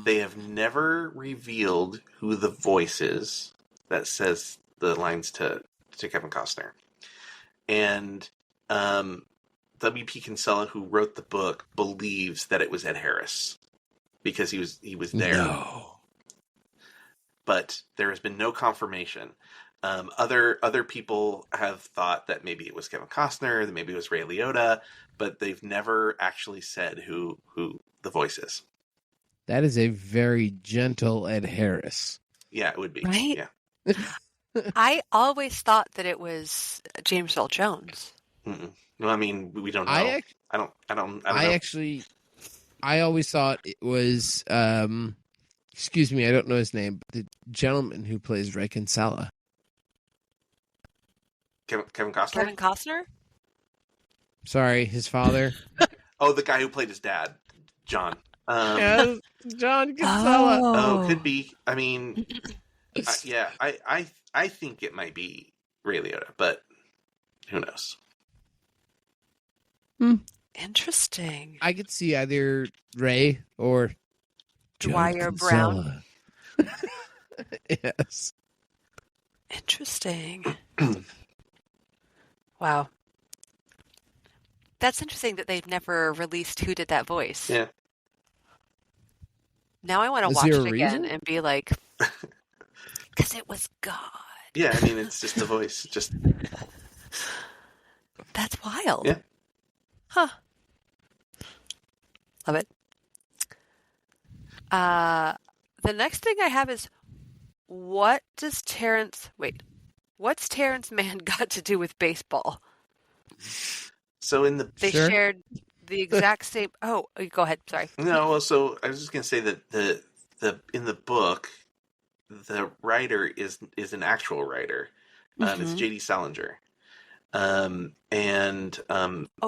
they have never revealed who the voice is that says the lines to Kevin Costner. And W.P. Kinsella, who wrote the book, believes that it was Ed Harris because he was there. No. But there has been no confirmation. Other people have thought that maybe it was Kevin Costner, that maybe it was Ray Liotta, but they've never actually said who the voice is. That is a very gentle Ed Harris. Yeah, it would be. Right? Yeah. I always thought that it was James Earl Jones. Mm-mm. No, I mean we don't know. I don't know. actually, I always thought it was, excuse me, I don't know his name, but the gentleman who plays Ray Kinsella. Kevin Costner. Kevin Costner? Sorry, his father. Oh, the guy who played his dad, John. Yes, John Kinsella. Oh, could be. I mean, I think it might be Ray Liotta, but who knows? Interesting. I could see either Ray or John Dwyer Brown. Kinsella. Yes. Interesting. Wow. That's interesting that they've never released who did that voice. Yeah. Now I want to Is watch there it a again reason? and be like, because it was God. Yeah, I mean, it's just the voice. Just That's wild. Yeah. Huh. Love it. The next thing I have is, what's Terrence Mann got to do with baseball? so in the They Sure. shared the exact same. Oh, go ahead. Sorry. no. Well, so I was just gonna say that the in the book, the writer is an actual writer. It's Mhm. J.D. Salinger. Oh,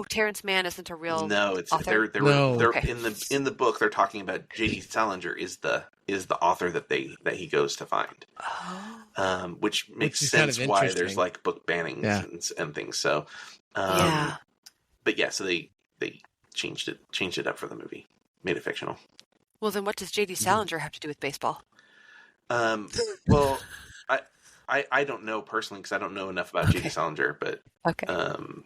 Terrence Mann isn't a real. No, it's author? they're Okay. in the book they're talking about J.D. Salinger is the author that he goes to find. Oh. Which makes Which is kind sense of why interesting. there's like book bannings Yeah. and things. So Yeah. but yeah, so they changed it up for the movie, made it fictional. Well, then what does J.D. Salinger have to do with baseball? Well, I don't know personally because I don't know enough about J.D. Salinger, but Okay. I'll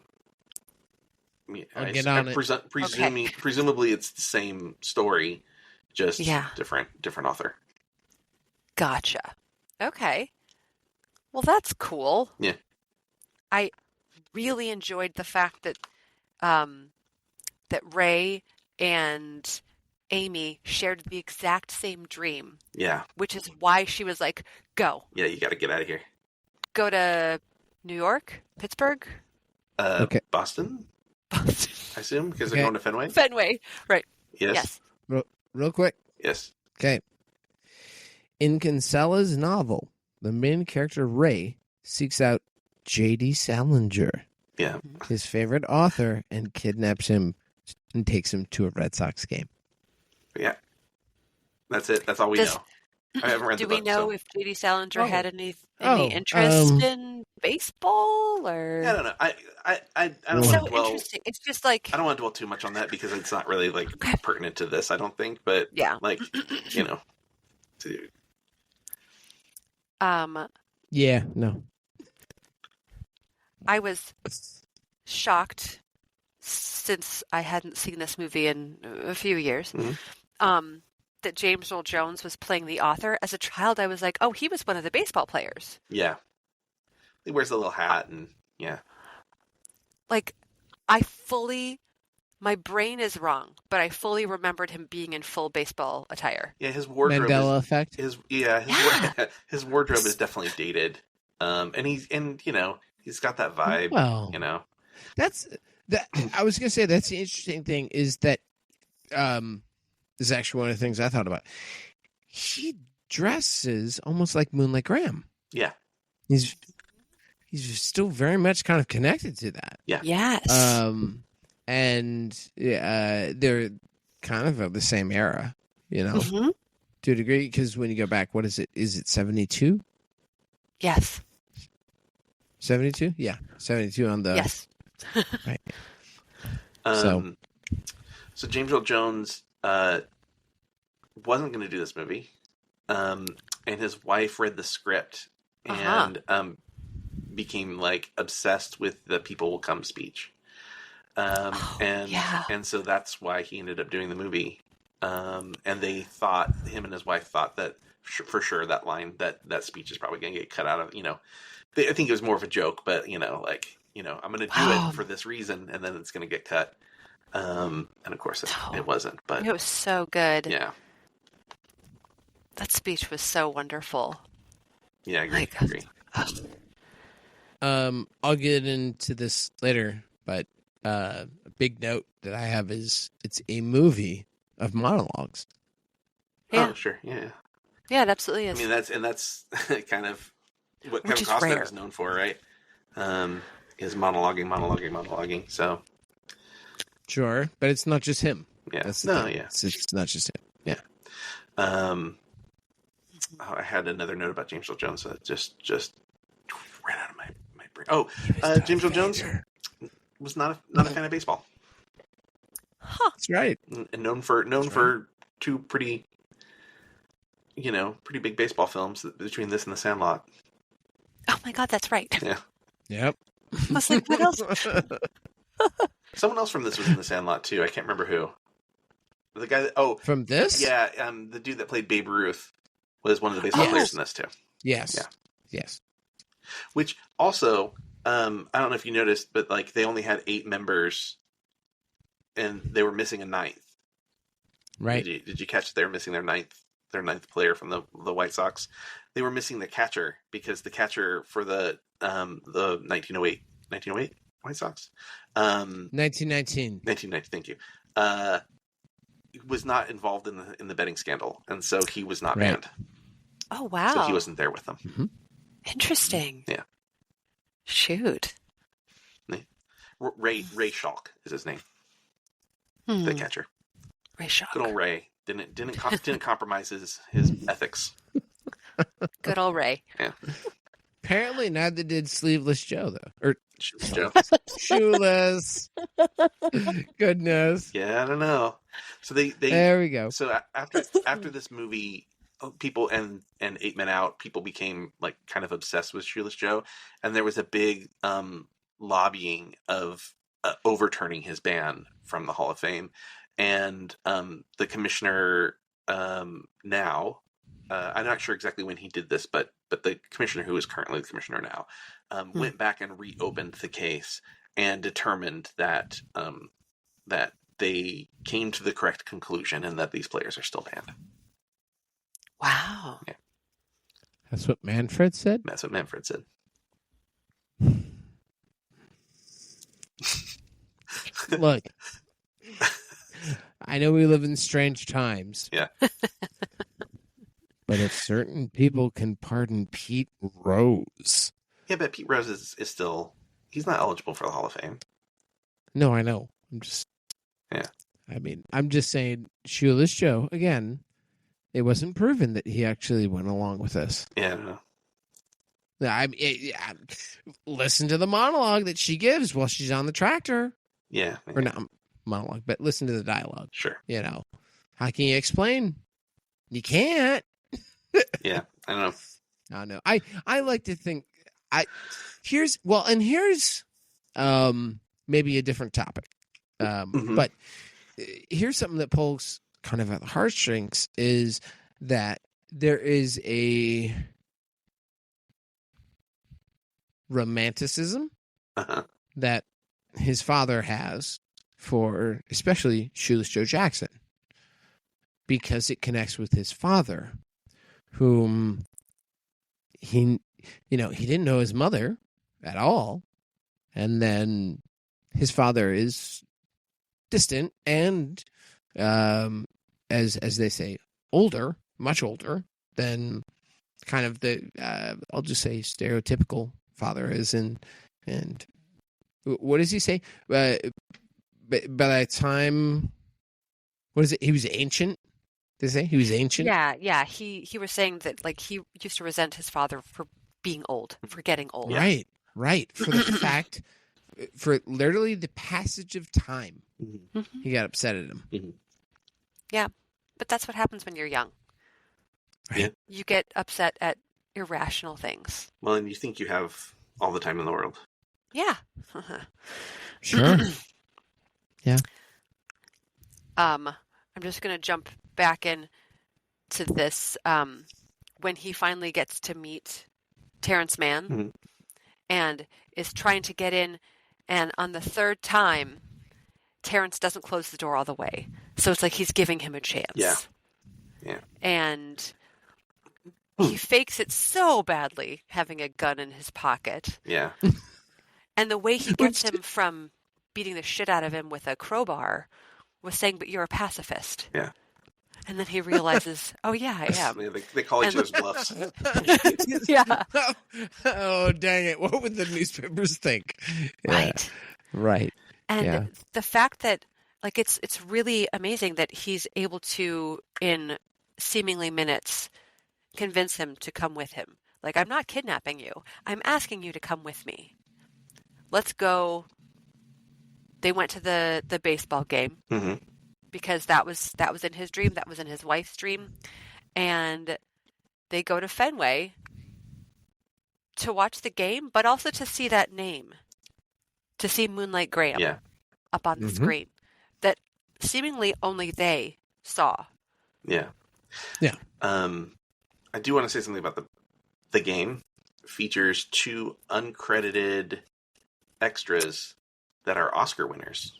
get on it. Presumably it's the same story, just Yeah. different author. Gotcha. Okay. Well, that's cool. Yeah. I really enjoyed the fact that that Ray and Amy shared the exact same dream, Yeah, which is why she was like, "Go, yeah, you got to get out of here. go to New York, Pittsburgh, Okay. Boston, Boston, I assume, because Okay. they're going to Fenway. Fenway." Right. Yes, Real quick. yes. Okay. In Kinsella's novel, the main character Ray seeks out J.D. Salinger, Yeah. his favorite author, and kidnaps him and takes him to a Red Sox game. Yeah. That's it. That's all we Does- know. I haven't read Do the we book. know So if J.D. Salinger had any Oh, interest in baseball yeah, I or? don't know. I don't It's want so to dwell. interesting. It's just I like, don't want to dwell too much on that because it's not really like okay, pertinent to this. I don't think, but yeah. like you know, to, Um, yeah, no. I was shocked since I hadn't seen this movie in a few years. Mhm. That James Earl Jones was playing the author. As a child, I was like, oh, he was one of the baseball players. yeah, he wears a little hat and yeah, Like, my brain is wrong, but I fully remembered him being in full baseball attire. yeah. His wardrobe Mandela effect. Yeah. his wardrobe is definitely dated. And he's got that vibe. Well, You know, that's that. I was gonna say that's the interesting thing is that this is actually one of the things I thought about. He dresses almost like Moonlight Graham. yeah, He's still very much kind of connected to that. yeah. Yes. And they're kind of the same era, Mhm. to a degree. Because when you go back, what is it? Is it 72? Yes. 72? Yeah, 72 on the Yes. right. So James Earl Jones wasn't going to do this movie, and his wife read the script and became like obsessed with the "People Will Come" speech, and so that's why he ended up doing the movie. And him and his wife thought that for sure that line that speech is probably going to get cut out of. I think it was more of a joke, but I'm going to do it for this reason, and then it's going to get cut. And of course it wasn't, but It was so good. yeah. That speech was so wonderful. Yeah, I agree. I'll get into this later, but a big note that I have is it's a movie of monologues. Yeah. Oh, sure. Yeah. Yeah, it absolutely is. I mean, that's kind of what Which Kevin is Costner rare. is known for, right? Is monologuing. So Sure, but it's not just him. yeah, That's the no, thing. yeah. It's not just him. Yeah. I had another note about James Earl Jones that just ran out of my brain. Oh, James Earl Jones was not a fan of baseball, That's right. and known for two pretty big baseball films between this and The Sandlot. Oh my God, that's right. Yeah. Yep. I was like, what else? Someone else from this was in The Sandlot too. I can't remember who. The guy that, From this? yeah, the dude that played Babe Ruth was one of the baseball players in this too. Yes. Yeah. Yes. Which also, I don't know if you noticed, but like they only had 8 members, and they were missing a ninth. Right. Did you catch they were missing their ninth player from the White Sox? They were missing the catcher because the catcher for the 1908 White Sox, 1919. 1990. Thank you. Was not involved in the betting scandal, and so he was not Right. banned. Oh, wow. So he wasn't there with them. Mm-hmm. Interesting. Yeah. Shoot. Ray Schalk is his name, Hmm. the catcher. Ray Shock. Good old Ray didn't compromise his ethics. Good old Ray. Yeah, Apparently, neither did Sleeveless Joe, though. Or Joe. Shoeless. Goodness. Yeah, I don't know. So they There we go. so after this movie, people and 8 Men Out, people became like kind of obsessed with Shoeless Joe, and there was a big lobbying of overturning his ban from the Hall of Fame, and the commissioner now, I'm not sure exactly when he did this, but the commissioner who is currently the commissioner now went back and reopened the case and determined that that they came to the correct conclusion and that these players are still banned. Wow. That's what Manfred said? That's what Manfred said. Look, I know we live in strange times. Yeah. But if certain people can pardon Pete Rose. Yeah, but Pete Rose is still, he's not eligible for the Hall of Fame. No, I know. I'm just. Yeah. I mean, I'm just saying, Shoeless Joe, again, it wasn't proven that he actually went along with this. Yeah, I don't know. Listen to the monologue that she gives while she's on the tractor. Yeah. Or not monologue, but listen to the dialogue. Sure. You know, how can you explain? You can't. Yeah, I don't know. I know. I like to think here's maybe a different topic. But here's something that pulls kind of at the heartstrings is that there is a romanticism that his father has for especially Shoeless Joe Jackson, because it connects with his father, whom he didn't know his mother at all. And then his father is distant and, as they say, older, much older than kind of the, I'll just say stereotypical father is. And what does he say? By the time, what is it? He was ancient. Did they say he was ancient? Yeah. He was saying that like he used to resent his father for being old, for getting old. Right. For the fact, for literally the passage of time, he got upset at him. Yeah, but that's what happens when you're young. Yeah. You get upset at irrational things. Well, and you think you have all the time in the world. Yeah. Sure. Yeah. I'm just going to jump back in to this when he finally gets to meet Terrence Mann and is trying to get in, and on the third time Terrence doesn't close the door all the way. So it's like he's giving him a chance. Yeah. And he fakes it so badly, having a gun in his pocket. Yeah. And the way he gets him from beating the shit out of him with a crowbar was saying, "But you're a pacifist." Yeah. And then he realizes, oh yeah, I am. They call each other's bluffs. Yeah. Oh, dang it. What would the newspapers think? Yeah. Right. And the fact that, like, it's really amazing that he's able to, in seemingly minutes, convince him to come with him. Like, I'm not kidnapping you. I'm asking you to come with me. Let's go. They went to the baseball game because that was in his dream. That was in his wife's dream. And they go to Fenway to watch the game, but also to see that name, to see Moonlight Graham up on the screen that seemingly only they saw. Yeah. Yeah. I do want to say something about the game. It features 2 uncredited extras that are Oscar winners.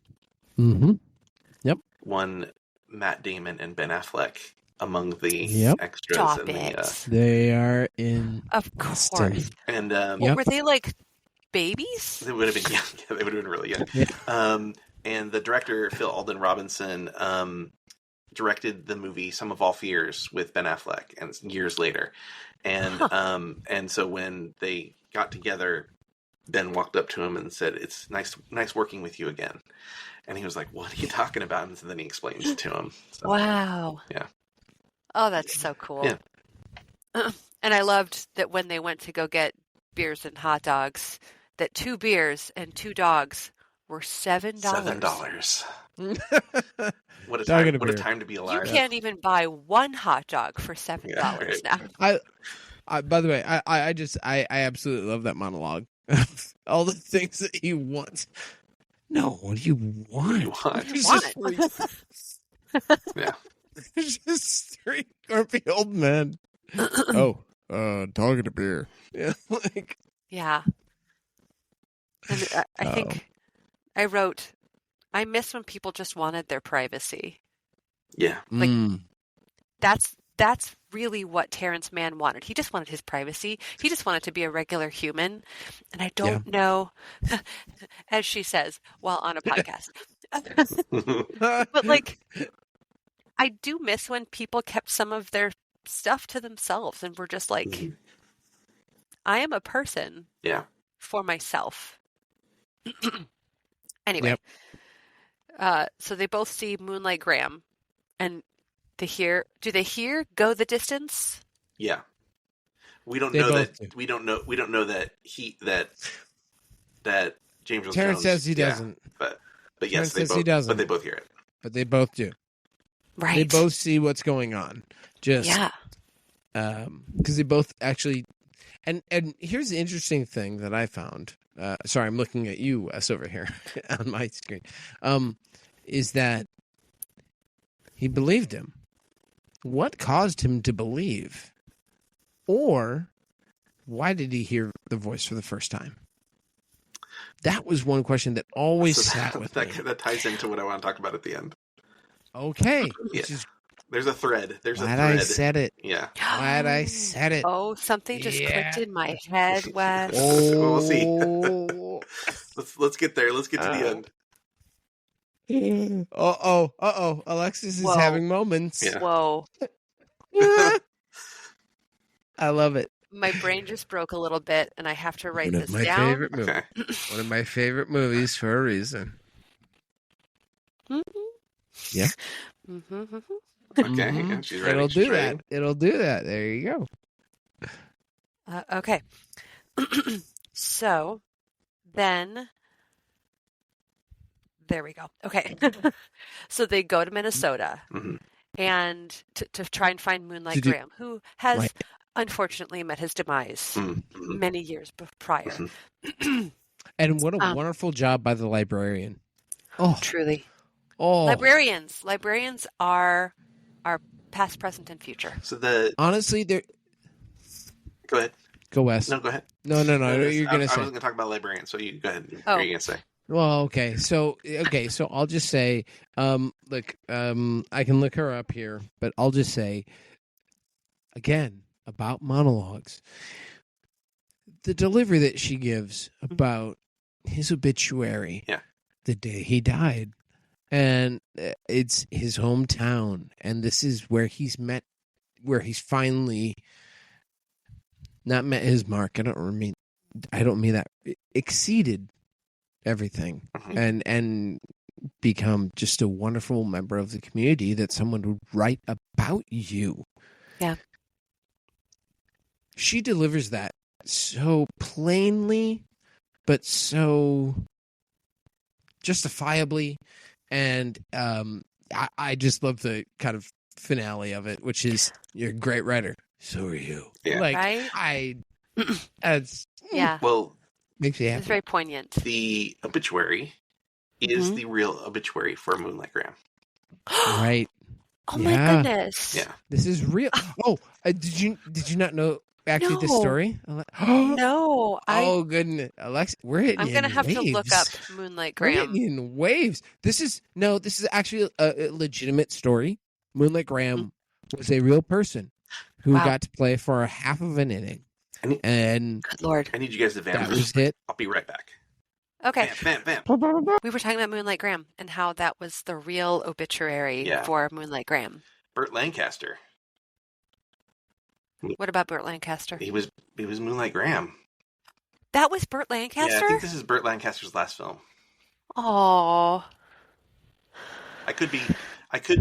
Yep. One, Matt Damon and Ben Affleck among the extras. Stop and it. They are in Of Boston. course. And Were they like babies? they would have been young. Yeah, they would have been really young. Yeah. And the director, Phil Alden Robinson, directed the movie Sum of All Fears with Ben Affleck, and years later. And so when they got together, Ben walked up to him and said, "It's nice working with you again." And he was like, "What are you talking about?" And so then he explains it to him. So, Wow. Yeah. Oh, that's so cool. Yeah. And I loved that when they went to go get beers and hot dogs, that 2 beers and 2 dogs were $7. $7. What a Dog time! and a What a beer. time to be You alive! can't even buy 1 hot dog for $7 Yeah, now. By the way, I absolutely love that monologue. All the things that he wants. No, what do you want? What do you want? Yeah. Just 3 grumpy old men. Dog and a beer. Yeah, like Yeah. And I think I wrote, I miss when people just wanted their privacy. Yeah. Like, that's really what Terrence Mann wanted. He just wanted his privacy. He just wanted to be a regular human. And I don't know, as she says, while on a podcast. But like, I do miss when people kept some of their stuff to themselves and were just like, I am a person for myself. Anyway, so they both see Moonlight Graham, and Do they hear "Go the Distance"? Yeah. We don't They know both that. do. We don't know that that James Earl Terrence Jones. says he yeah, doesn't. but yes, Terrence they says both. he doesn't. But they both hear it. But they both do. Right. They both see what's going on. Just Yeah. because they both actually. And here's the interesting thing that I found. Sorry, I'm looking at you, Wes, over here on my screen. Is that he believed him? What caused him to believe? Or why did he hear the voice for the first time? That was one question that always sat with me. That ties into what I want to talk about at the end. Okay. Yeah. Which is There's a thread. There's a glad thread. I said it. Yeah. Glad I said it. Oh, something just clicked Yeah. in my head, Wes. We'll see. Oh. Let's get there. Let's get to the end. Uh-oh. Alexis is Whoa. having moments. Yeah. Whoa. I love it. My brain just broke a little bit, and I have to write One this of my down. favorite movies. Okay. One of my favorite movies for a reason. Mm-hmm. Yeah. Mm-hmm. Okay. Mhm. She's ready. It'll She's do ready. that. It'll do that. There you go. Okay. So then, there we go. Okay. So they go to Minnesota Mhm. and to try and find Moonlight To do- Graham, who has Right. unfortunately met his demise Mhm. many years prior. Mhm. And what a Um, wonderful job by the librarian. Oh, Truly. oh. Librarians are past, present, and future. So the Honestly, there. go ahead. Go West. No, go ahead. No. You're gonna I say. was going to talk about librarian. So you go ahead. What Oh. are you going to say? Well, okay. So I'll just say, look, I can look her up here, but I'll just say, again, about monologues. The delivery that she gives about his obituary, Yeah. the day he died, and it's his hometown, and this is where he's finally not met his mark. I don't mean that. Exceeded everything Mhm. and become just a wonderful member of the community that someone would write about you. Yeah. She delivers that so plainly, but so justifiably. And I just love the kind of finale of it, which is, you're a great writer. So are you. Yeah. Like, Right? it's Yeah. Well, makes you It's happy. very poignant. the obituary is Mhm. the real obituary for Moonlight Graham. Right. Oh my Yeah. goodness. Yeah. This is real. Oh, did you not know actually this No. story? No, Oh goodness, Alexa, we're hitting I'm you gonna in have waves. to look up Moonlight We're hitting Graham. you in waves. This is actually a legitimate story. Moonlight Graham was a real person who Wow. got to play for a half of an inning, and Good Lord. I need you guys to vamp. that was it. I'll be right back. Okay. Vamp, vamp, vamp. We were talking about Moonlight Graham and how that was the real obituary Yeah. for Moonlight Graham. Burt Lancaster. What about Burt Lancaster? He was Moonlight Graham. That was Burt Yeah, I Lancaster? think this is Burt Lancaster's last film. Oh. I could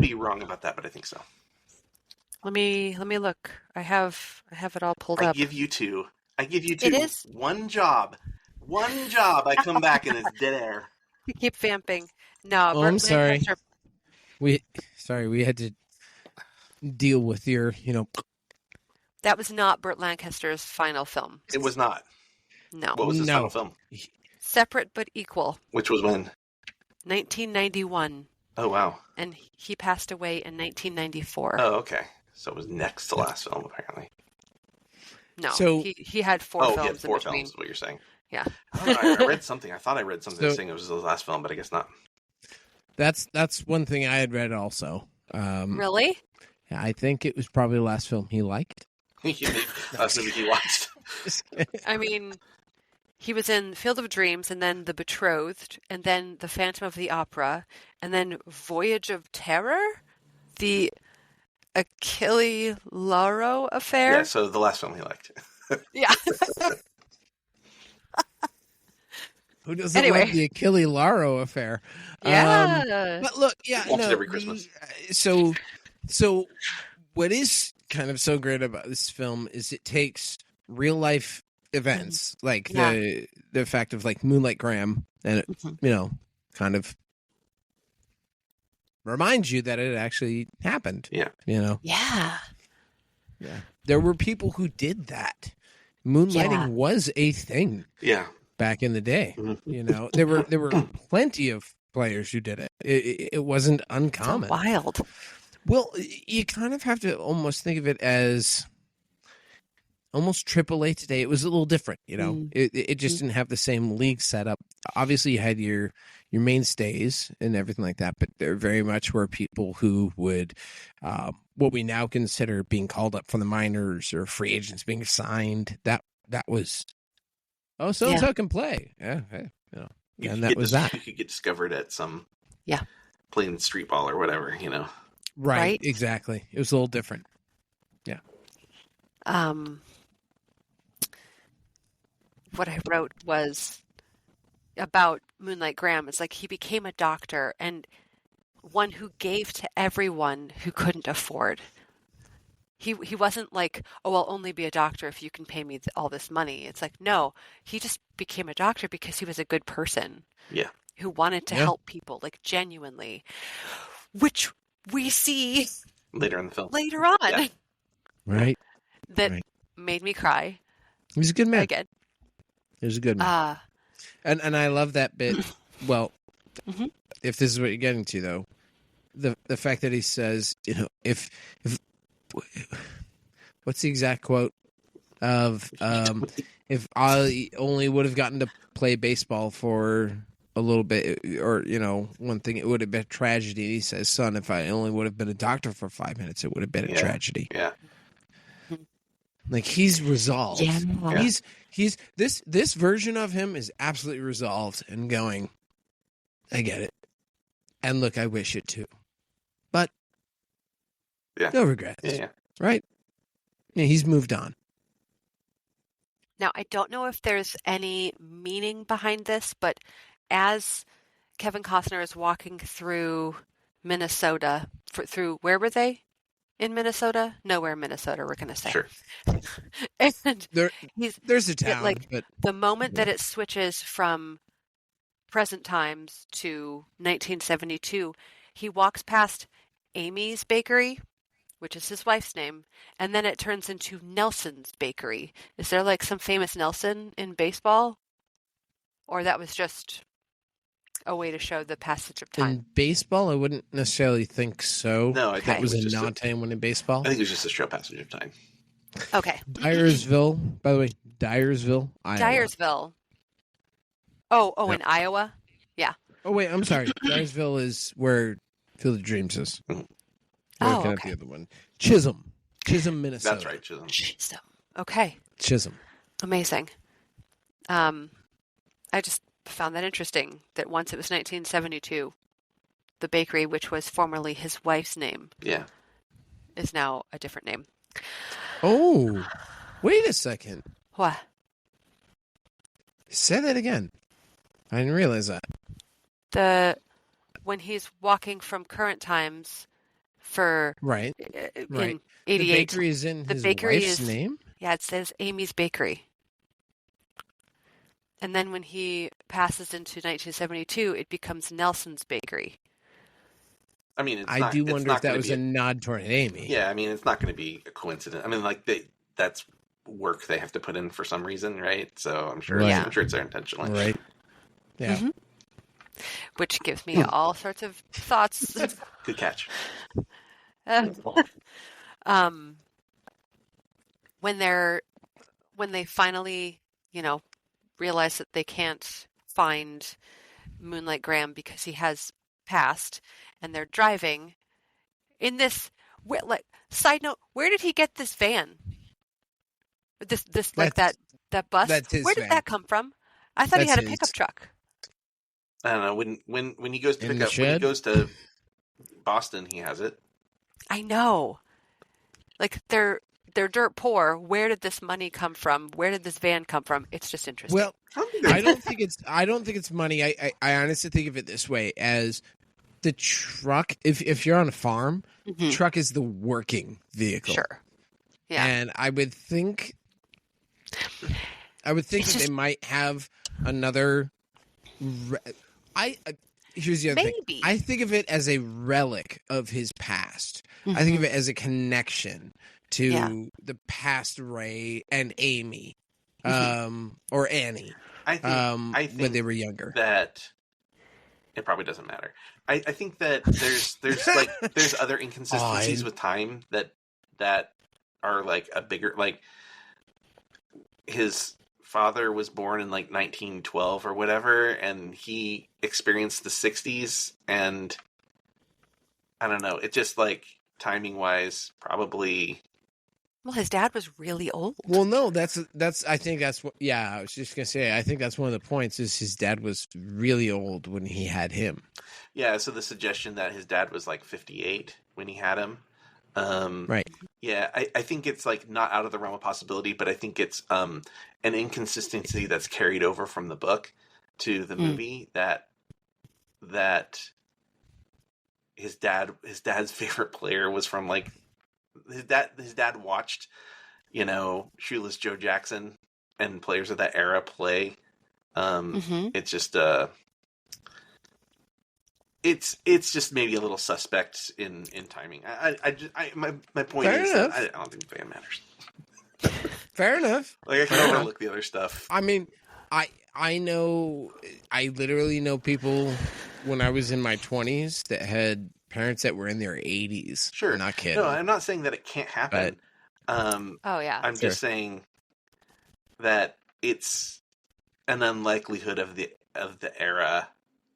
be wrong about that, but I think so. Let me look. I have it all pulled I up. give you two. It is? One job. I come back and it's dead air. You keep vamping. No, Oh, Burt I'm sorry. Lancaster. We had to deal with your, That was not Burt Lancaster's final film. It was not. No. What was his No. final film? Separate but Equal. Which was when? 1991. Oh, wow. And he passed away in 1994. Oh, okay. So it was next to last film, apparently. No, So- he had four He films had 4 in between. films is what you're saying. Yeah. I don't know, I read something. I thought I read something So- saying it was his last film, but I guess not. that's one thing I had read also. Really? I think it was probably the last film he liked. Last movie he watched. I mean, he was in Field of Dreams, and then The Betrothed, and then The Phantom of the Opera, and then Voyage of Terror, the Achille Lauro affair. Yeah, so the last film he liked. Yeah. Who doesn't Anyway. love the Achille Lauro affair? Yeah. But look, yeah, Watch it no, every Christmas. So So what is kind of so great about this film is it takes real life events like the fact of like Moonlight Graham, and it, kind of reminds you that it actually happened. Yeah. Yeah. There were people who did that. Moonlighting was a thing. Yeah. Back in the day. Mhm. There were plenty of players who did it. It wasn't uncommon. So wild. Well, you kind of have to almost think of it as almost AAA today. It was a little different, It just didn't have the same league setup. Obviously, you had your mainstays and everything like that, but there very much were people who would what we now consider being called up from the minors or free agents being signed. That was so and so can play. Yeah, hey, and that was that. You could get discovered at some Yeah. playing street ball or whatever, Right, exactly. It was a little different. Yeah. What I wrote was about Moonlight Graham. It's like he became a doctor and one who gave to everyone who couldn't afford. He wasn't like, oh, I'll only be a doctor if you can pay me all this money. It's like, no, he just became a doctor because he was a good person. Yeah. Who wanted to help people, like genuinely, which we see later in the film. Later on. Yeah. Right. That made me cry. He was a good man. Again. He was a good man. And I love that bit. Well, if this is what you're getting to, though, the fact that he says, if what's the exact quote of if I only would have gotten to play baseball for a little bit, or one thing, it would have been a tragedy. He says, son, if I only would have been a doctor for 5 minutes, it would have been a tragedy. Yeah. Like, he's resolved. Yeah. He's this version of him is absolutely resolved and going, I get it. And look, I wish it too. But no regrets. Yeah. Right? Yeah, he's moved on. Now, I don't know if there's any meaning behind this, but as Kevin Costner is walking through Minnesota, through where were they? In Minnesota? Nowhere in Minnesota, we're going to say. Sure. And there's a town. But the moment that it switches from present times to 1972, he walks past Amy's Bakery, which is his wife's name, and then it turns into Nelson's Bakery. Is there like some famous Nelson in baseball? Or that was just a way to show the passage of time? In baseball, I wouldn't necessarily think so. No, I think that was a nod to him when in baseball. I think it was just a straight passage of time. Okay. Dyersville, by the way, Dyersville, Iowa. Dyersville. Oh, in Iowa? Yeah. Oh, wait, I'm sorry. Dyersville is where Field of Dreams is. Oh, okay. okay. The other one. Chisholm, Minnesota. That's right, Chisholm. Okay. Chisholm. Amazing. I just found that interesting that once it was 1972, the bakery, which was formerly his wife's name, is now a different name. Oh, wait a second. What? Say that again. I didn't realize that. When he's walking from current times for right. In 88, the bakery is in his wife's name? Yeah, it says Amy's Bakery. And then when he passes into 1972, it becomes Nelson's Bakery. I mean, I do wonder if that was a nod toward Amy. Yeah, I mean, it's not going to be a coincidence. I mean, like that's work they have to put in for some reason, right? So I'm sure, I'm sure it's there intentionally, right? Yeah. Mm-hmm. Which gives me all sorts of thoughts. Good catch. When they finally, realize that they can't find Moonlight Graham because he has passed, and they're driving in this. Side note: where did he get this van? This that bus? Where did that come from? I thought he had a pickup truck. I don't know. When he goes to pick up, when he goes to Boston, he has it. I know. Like they're dirt poor. Where did this money come from? Where did this van come from? It's just interesting. Well, I don't think it's money. I honestly think of it this way: as the truck, if you're on a farm, Mhm. truck is the working vehicle. Sure. Yeah. And I would think It's that just- they might have another. Here's the other thing. Maybe. I think of it as a relic of his past. I think of it as a connection to Yeah. the past Ray and Amy, Mm-hmm. or Annie, I think when they were younger. that it probably doesn't matter. I think that there's other inconsistencies Fine. with time that are like a bigger, like his father was born in like 1912 or whatever, and he experienced the 60s, and I don't know, it just like timing wise probably. Well, his dad was really old. Well, no, that's. I think that's what. Yeah, I was just gonna say. I think that's one of the points. Is his dad was really old when he had him. Yeah, so the suggestion that his dad was like 58 when he had him. Right. Yeah, I think it's like not out of the realm of possibility, but I think it's an inconsistency that's carried over from the book to the movie that his dad's favorite player was from like his dad watched, Shoeless Joe Jackson and players of that era play. It's just it's just maybe a little suspect in timing. My point Fair is enough. that I don't think the fan matters. Fair enough. Like I can overlook the other stuff. I mean, I know. I literally know people when I was in my 20s that had parents that were in their 80s. Sure, Not kidding. No, I'm not saying that it can't happen. Oh yeah. I'm Sure. just saying that it's an unlikelihood of the era,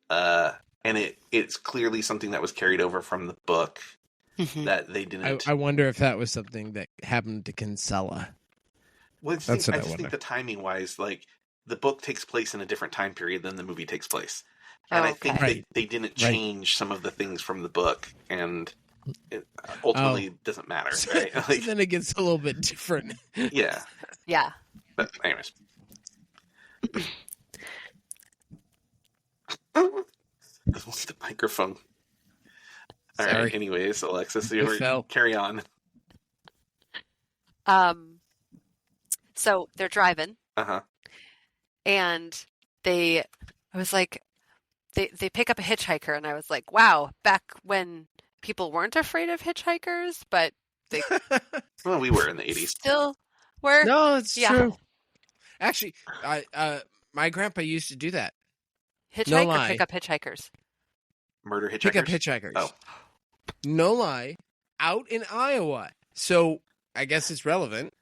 and it's clearly something that was carried over from the book Mhm. that they didn't. I wonder if that was something that happened to Kinsella. Well, That's I what I just wonder. think the timing wise, like the book takes place in a different time period than the movie takes place, and Oh, I think okay. Right. they didn't Right. change some of the things from the book, and it ultimately doesn't matter. Right? So Like, then it gets a little bit different. yeah, Yeah. but anyways. The microphone. All right. Sorry. Anyways, Alexis, It fell. carry on. So they're driving, Uh-huh. and I was like, they pick up a hitchhiker, and I was like, wow, back when people weren't afraid of hitchhikers, but they Well, we were in the 80s. still were. No, it's Yeah. true. Actually, my grandpa used to do that. Hitchhike No or lie. pick up hitchhikers? Murder hitchhikers. Pick up hitchhikers. Oh. No lie. Out in Iowa. So I guess it's relevant.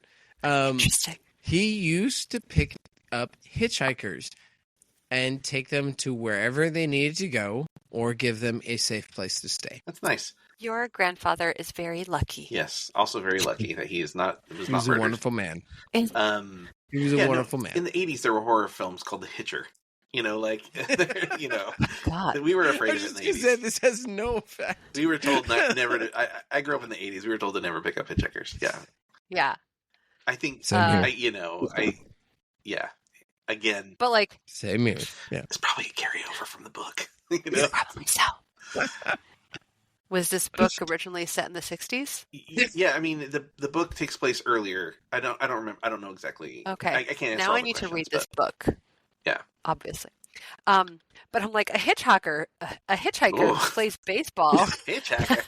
Interesting. He used to pick up hitchhikers and take them to wherever they needed to go or give them a safe place to stay. That's nice. Your grandfather is very lucky. Yes. Also very lucky that he was He not was a murdered. wonderful man. Um, He was a yeah, no, wonderful man. in the 80s, there were horror films called The Hitcher. Like, God. we were I afraid was of it just in the gonna 80s. say this has no effect. We were told never to. I grew up in the 80s. We were told to never pick up hitchhikers. Yeah. Yeah. I think, Same here. yeah. Again, But like, Same here. Yeah. it's probably a carryover from the book. probably so. Was this book originally set in the 60s? Yeah, I mean the book takes place earlier. I don't remember. I don't know exactly. Okay. I can't answer Now all I the need to read questions, this book. Yeah. Obviously. But I'm like, a hitchhiker Ooh. plays baseball. but- Hitchhiker.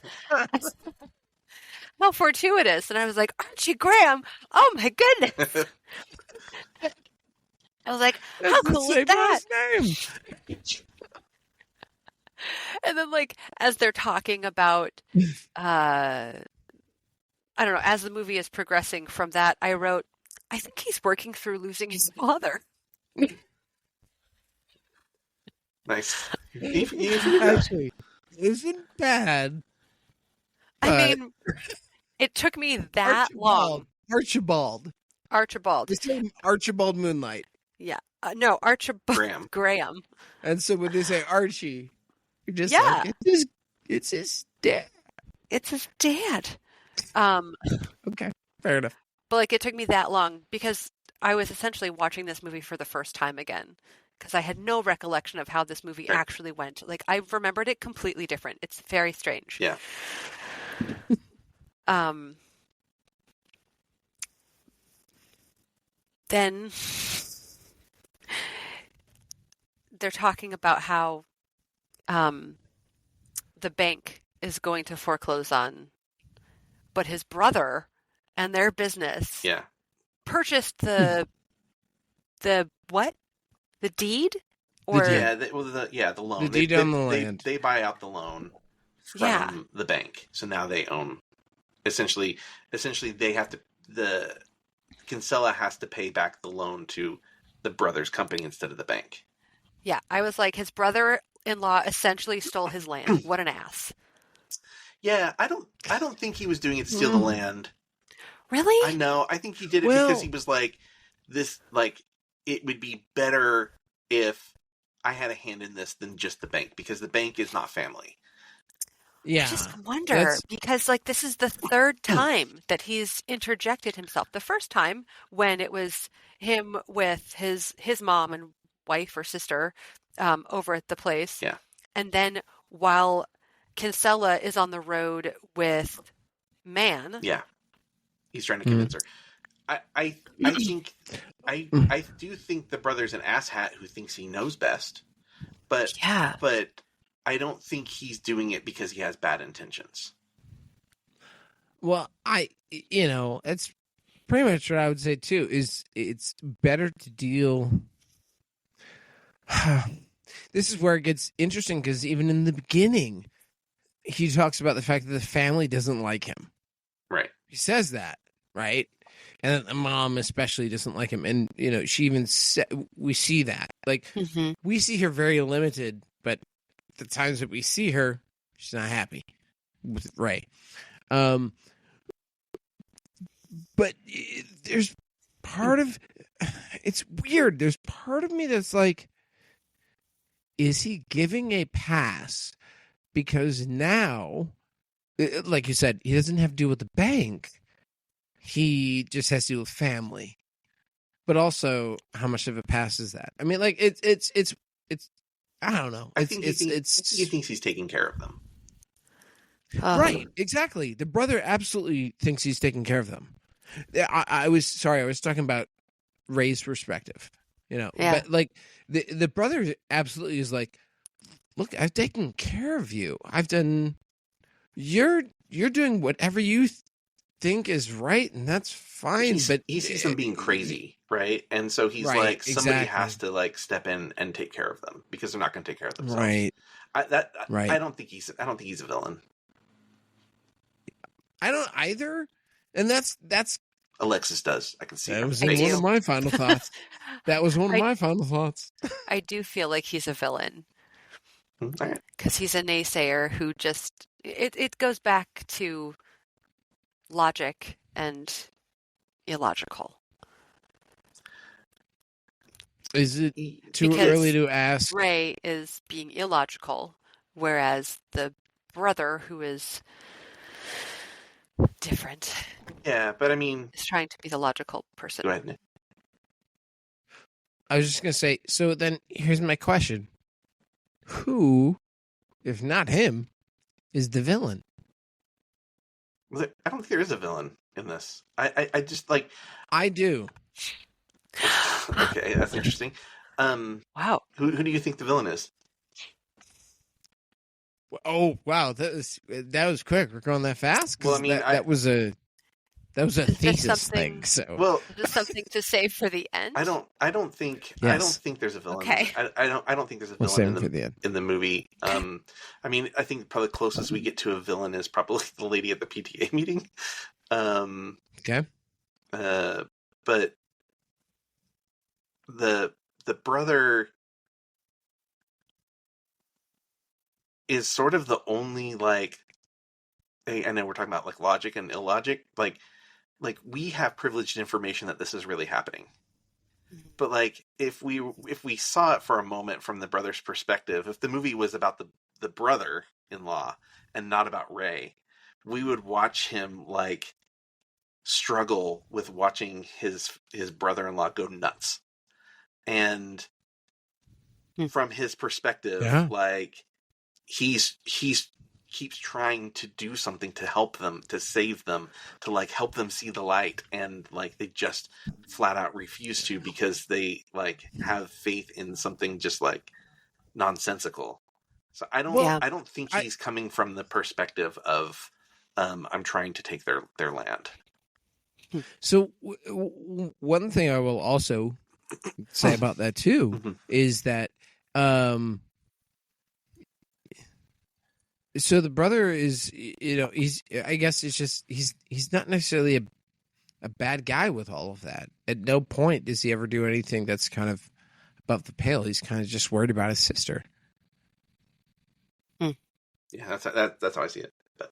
How fortuitous. And I was like, Archie Graham. Oh my goodness. I was like, how cool is that? Name. And then like, as they're talking about, I don't know, as the movie is progressing from that, I wrote, I think he's working through losing his father. Nice. You figured that. Actually, isn't bad. I But- mean, it took me that long. Archibald. Archibald. It's named Archibald Moonlight. Yeah. No, Archibald Graham. And so when they say Archie, you're just Yeah. like, it's his dad. It's his dad. Okay, fair enough. But like, it took me that long because I was essentially watching this movie for the first time again. because I had no recollection of how this movie Right. actually went. Like, I remembered it completely different. It's very strange. Yeah. Then they're talking about how the bank is going to foreclose on, but his brother and their business Yeah. purchased the what? The deed? Or deed. Yeah. The loan. The deed on the they, land. They buy out the loan from Yeah. the bank, so now they own. Essentially, they have to. The Kinsella has to pay back the loan to the brother's company instead of the bank. Yeah, I was like, his brother-in-law essentially stole his land. What an ass. Yeah, I don't think he was doing it to steal the land. Really? I know. I think he did it Well- because he was like, this, like, it would be better if I had a hand in this than just the bank, because the bank is not family. Yeah. I just wonder, That's- because like this is the third time that he's interjected himself. The first time when it was him with his mom and wife or sister over at the place. Yeah. And then while Kinsella is on the road with Man. Yeah. He's trying to convince her. I think I do think the brother's an asshat who thinks he knows best, but Yeah. I don't think he's doing it because he has bad intentions. Well, it's pretty much what I would say too, is it's better to deal. This is where it gets interesting, because even in the beginning, he talks about the fact that the family doesn't like him. Right. He says that, right? And the mom especially doesn't like him. And, she even we see that. Like, Mm-hmm. we see her very limited, but the times that we see her, she's not happy with Ray. But there's part of, it's weird. There's part of me that's like, is he giving a pass because now, like you said, he doesn't have to deal with the bank. He just has to deal with family. But also, how much of a pass is that? I mean, like, it's I don't know. I think he thinks he's taking care of them. Right, exactly. The brother absolutely thinks he's taking care of them. I was talking about Ray's perspective, Yeah. but like the brother absolutely is like, look, I've taken care of you. I've done. You're doing whatever you think is right, and that's fine. But he sees them being crazy, right? And so he's Right, like, somebody exactly. has to like step in and take care of them, because they're not going to take care of themselves. right. Right. I don't think he's a villain. I don't either, and that's Alexis does. I can see that her was face. one of my final thoughts. That was one of I- my final thoughts. I do feel like he's a villain All right. because he's a naysayer who just it goes back to logic and illogical. Is it too Because early to ask? Ray is being illogical, whereas the brother, who is different, Yeah, but I mean, is trying to be the logical person. go ahead, Nick. I was just going to say, so then here's my question. Who, if not him, is the villain? I don't think there is a villain in this. I just like. I do. Okay, that's interesting. Wow. Who do you think the villain is? Oh, wow. That was quick. We're going that fast? 'Cause Well, I mean, that was a Is this thesis something- thing. So Well, Is this something to save for the end? I don't think Yes. there's a villain. Okay. I don't think there's a we'll save villain it for the end. in the movie. I mean, I think probably the closest we get to a villain is probably the lady at the PTA meeting. Okay. But the brother is sort of the only, like, I know we're talking about like logic and illogic, like we have privileged information that this is really happening. But like if we saw it for a moment from the brother's perspective, if the movie was about the brother-in-law and not about Ray, we would watch him like struggle with watching his brother-in-law go nuts. And from his perspective, Yeah. like he's keeps trying to do something to help them, to save them, to like help them see the light, and like they just flat out refuse to because they like have faith in something just like nonsensical. So I don't think he's coming from the perspective of I'm trying to take their land. So one thing I will also say about that too is that so the brother is, he's, I guess it's just he's not necessarily a bad guy with all of that. At no point does he ever do anything that's kind of above the pale. He's kind of just worried about his sister. Yeah, that's how I see it. But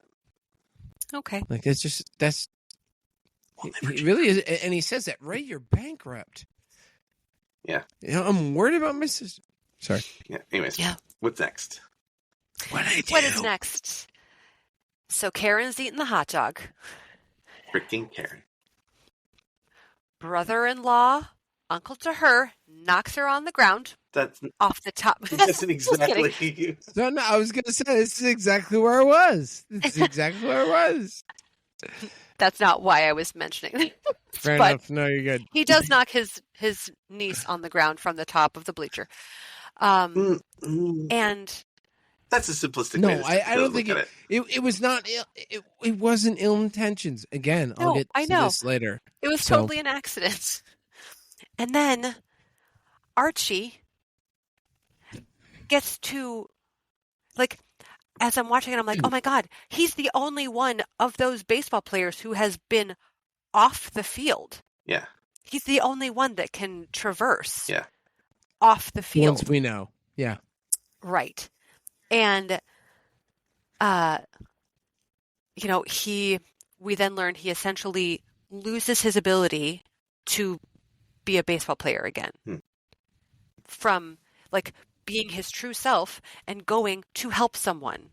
Okay. Like that's he really is, and he says that, Ray, you're bankrupt. Yeah. I'm worried about my sister. Sorry. Yeah. Anyways. Yeah. What's next? What is next? So Karen's eating the hot dog. Freaking Karen. Brother-in-law, uncle to her, knocks her on the ground. That's off the top. That's exactly. No, I was gonna say this is exactly where I was. This is exactly where I was. That's not why I was mentioning it. Fair But enough. No, you're good. he does knock his niece on the ground from the top of the bleacher. And that's a simplistic no, way to I don't think look at it was not it wasn't ill intentions. Again, I'll get to this later. It was totally an accident. And then Archie gets to, like, as I'm watching it, I'm like, oh my God, he's the only one of those baseball players who has been off the field. Yeah. He's the only one that can traverse off the field. Once we know. Yeah. Right. And, we then learn he essentially loses his ability to be a baseball player again. From, like, being his true self and going to help someone.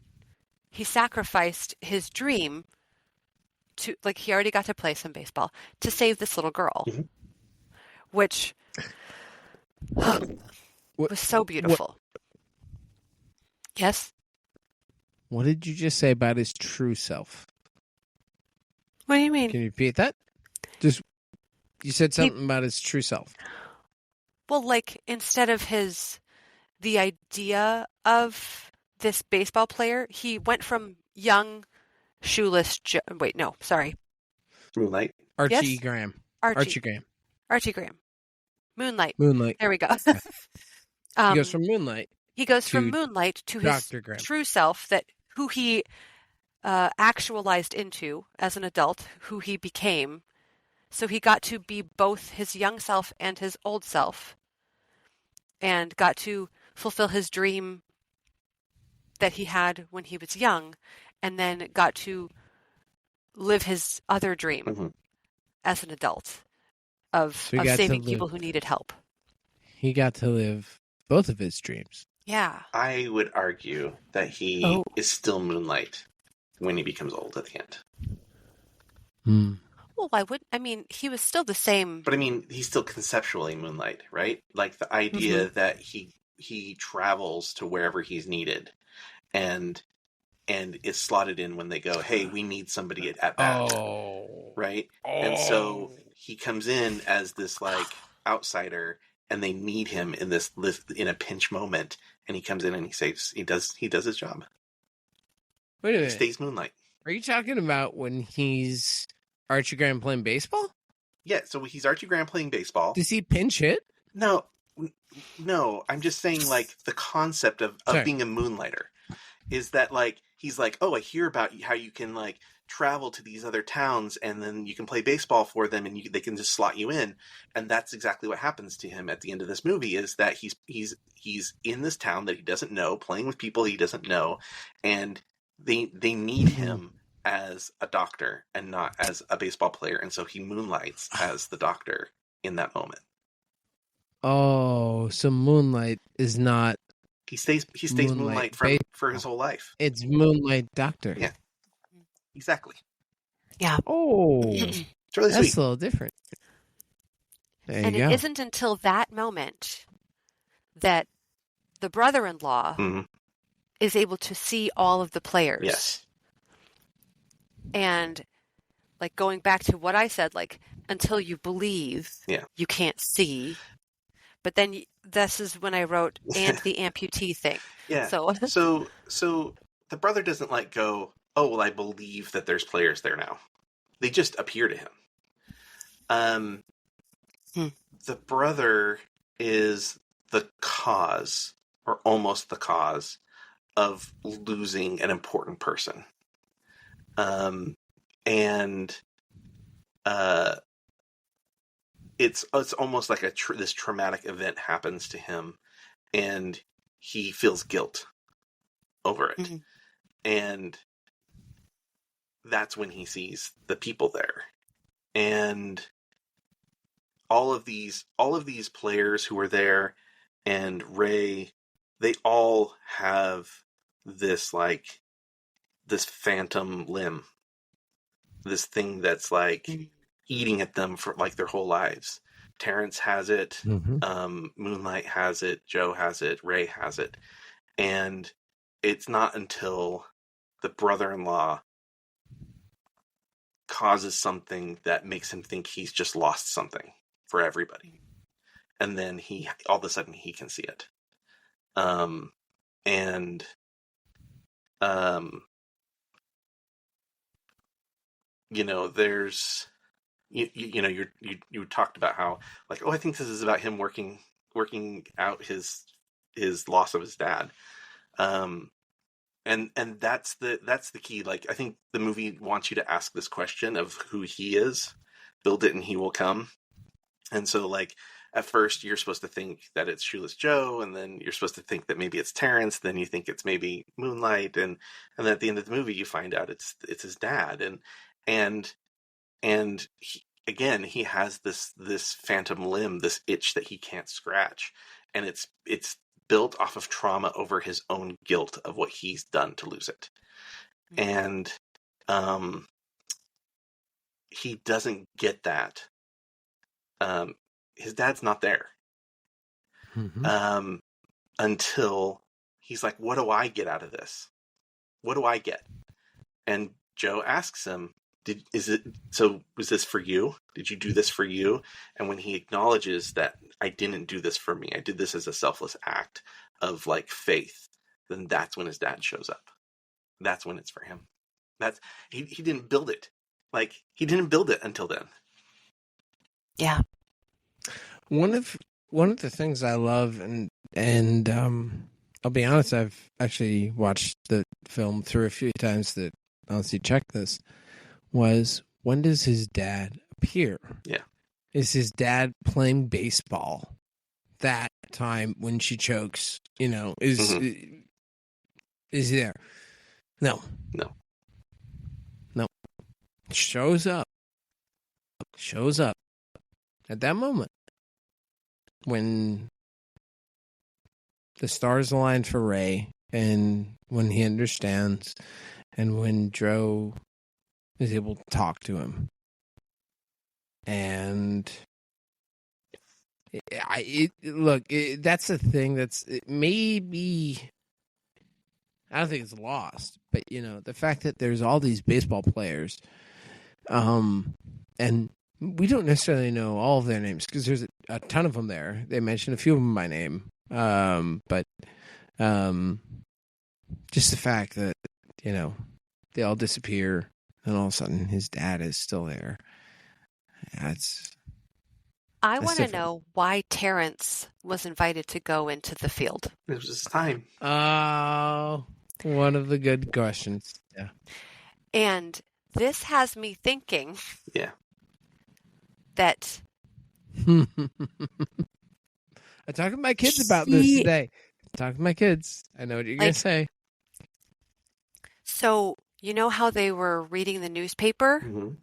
He sacrificed his dream to, like, he already got to play some baseball, to save this little girl. Which was so beautiful. Yes? What did you just say about his true self? What do you mean? Can you repeat that? You said something about his true self. Well, like, instead of the idea of this baseball player, he went from young, shoeless Moonlight. Archie Graham. Archie Graham. Moonlight. There we go. He goes from Moonlight. He goes from Moonlight to his true self, who he actualized into as an adult, who he became. So he got to be both his young self and his old self, and got to fulfill his dream that he had when he was young, and then got to live his other dream as an adult of saving people who needed help. He got to live both of his dreams. Yeah. I would argue that he is still Moonlight when he becomes old at the end. Well, he was still the same. But I mean, he's still conceptually Moonlight, right? Like the idea that he travels to wherever he's needed, and is slotted in when they go, hey, we need somebody at bat, right? And so he comes in as this like outsider, and they need him in a pinch moment, and he comes in and he does his job. Wait a minute. He stays Moonlight. Are you talking about when he's Archie Graham playing baseball? Yeah, so he's Archie Graham playing baseball. Does he pinch hit? No, I'm just saying, like, the concept of being a moonlighter is that, like, he's like, oh, I hear about how you can, like, travel to these other towns and then you can play baseball for them and they can just slot you in. And that's exactly what happens to him at the end of this movie, is that he's in this town that he doesn't know, playing with people he doesn't know, and they need him as a doctor and not as a baseball player, and so he moonlights as the doctor in that moment. Oh, so Moonlight is not. He stays Moonlight for his whole life. It's Moonlight Doctor. Yeah, exactly. Yeah. Oh, it's really that's sweet. a little different. There and you it go. isn't until that moment that the brother-in-law Mhm. is able to see all of the players. Yes. And like going back to what I said, like until you believe, Yeah. you can't see. But then this is when I wrote and the amputee thing. Yeah. So So the brother doesn't like go, oh, well, I believe that there's players there now. They just appear to him. Hmm. The brother is the cause, or almost the cause, of losing an important person. And it's almost like this traumatic event happens to him, and he feels guilt over it. Mhm. And that's when he sees the people there. And all of these players who are there and Ray, they all have this like this phantom limb, this thing that's like eating at them for like their whole lives. Terrence has it, Moonlight has it, Joe has it, Ray has it. And it's not until the brother-in-law causes something that makes him think he's just lost something for everybody. And then all of a sudden he can see it. And you know, there's you talked about how like, oh, I think this is about him working out his loss of his dad. And that's the key. Like, I think the movie wants you to ask this question of who he is. Build it and he will come. And so, like, at first you're supposed to think that it's Shoeless Joe, and then you're supposed to think that maybe it's Terrence. Then you think it's maybe Moonlight, and then at the end of the movie you find out it's his dad. And he has this phantom limb, this itch that he can't scratch, and it's built off of trauma over his own guilt of what he's done to lose it. And he doesn't get that. His dad's not there. Until he's like, what do I get out of this? What do I get? And Joe asks him, was this for you? Did you do this for you? And when he acknowledges that I didn't do this for me, I did this as a selfless act of like faith, then that's when his dad shows up. That's when it's for him. He didn't build it. Like, he didn't build it until then. Yeah. One of the things I love, and I'll be honest, I've actually watched the film through a few times that honestly checked this, was when does his dad appear? Yeah. Is his dad playing baseball that time when she chokes? Is he there? No. Shows up at that moment when the stars align for Ray, and when he understands, and when Joe is able to talk to him. And that's the thing that's maybe, I don't think it's lost, but the fact that there's all these baseball players, and we don't necessarily know all of their names because there's a ton of them there. They mentioned a few of them by name, but just the fact that they all disappear, and all of a sudden his dad is still there. I want to know why Terrence was invited to go into the field. It was his time. Oh, one of the good questions. Yeah. And this has me thinking. Yeah. That. I talked to my kids about this today. Talk to my kids. I know what you're going to say. So, you know how they were reading the newspaper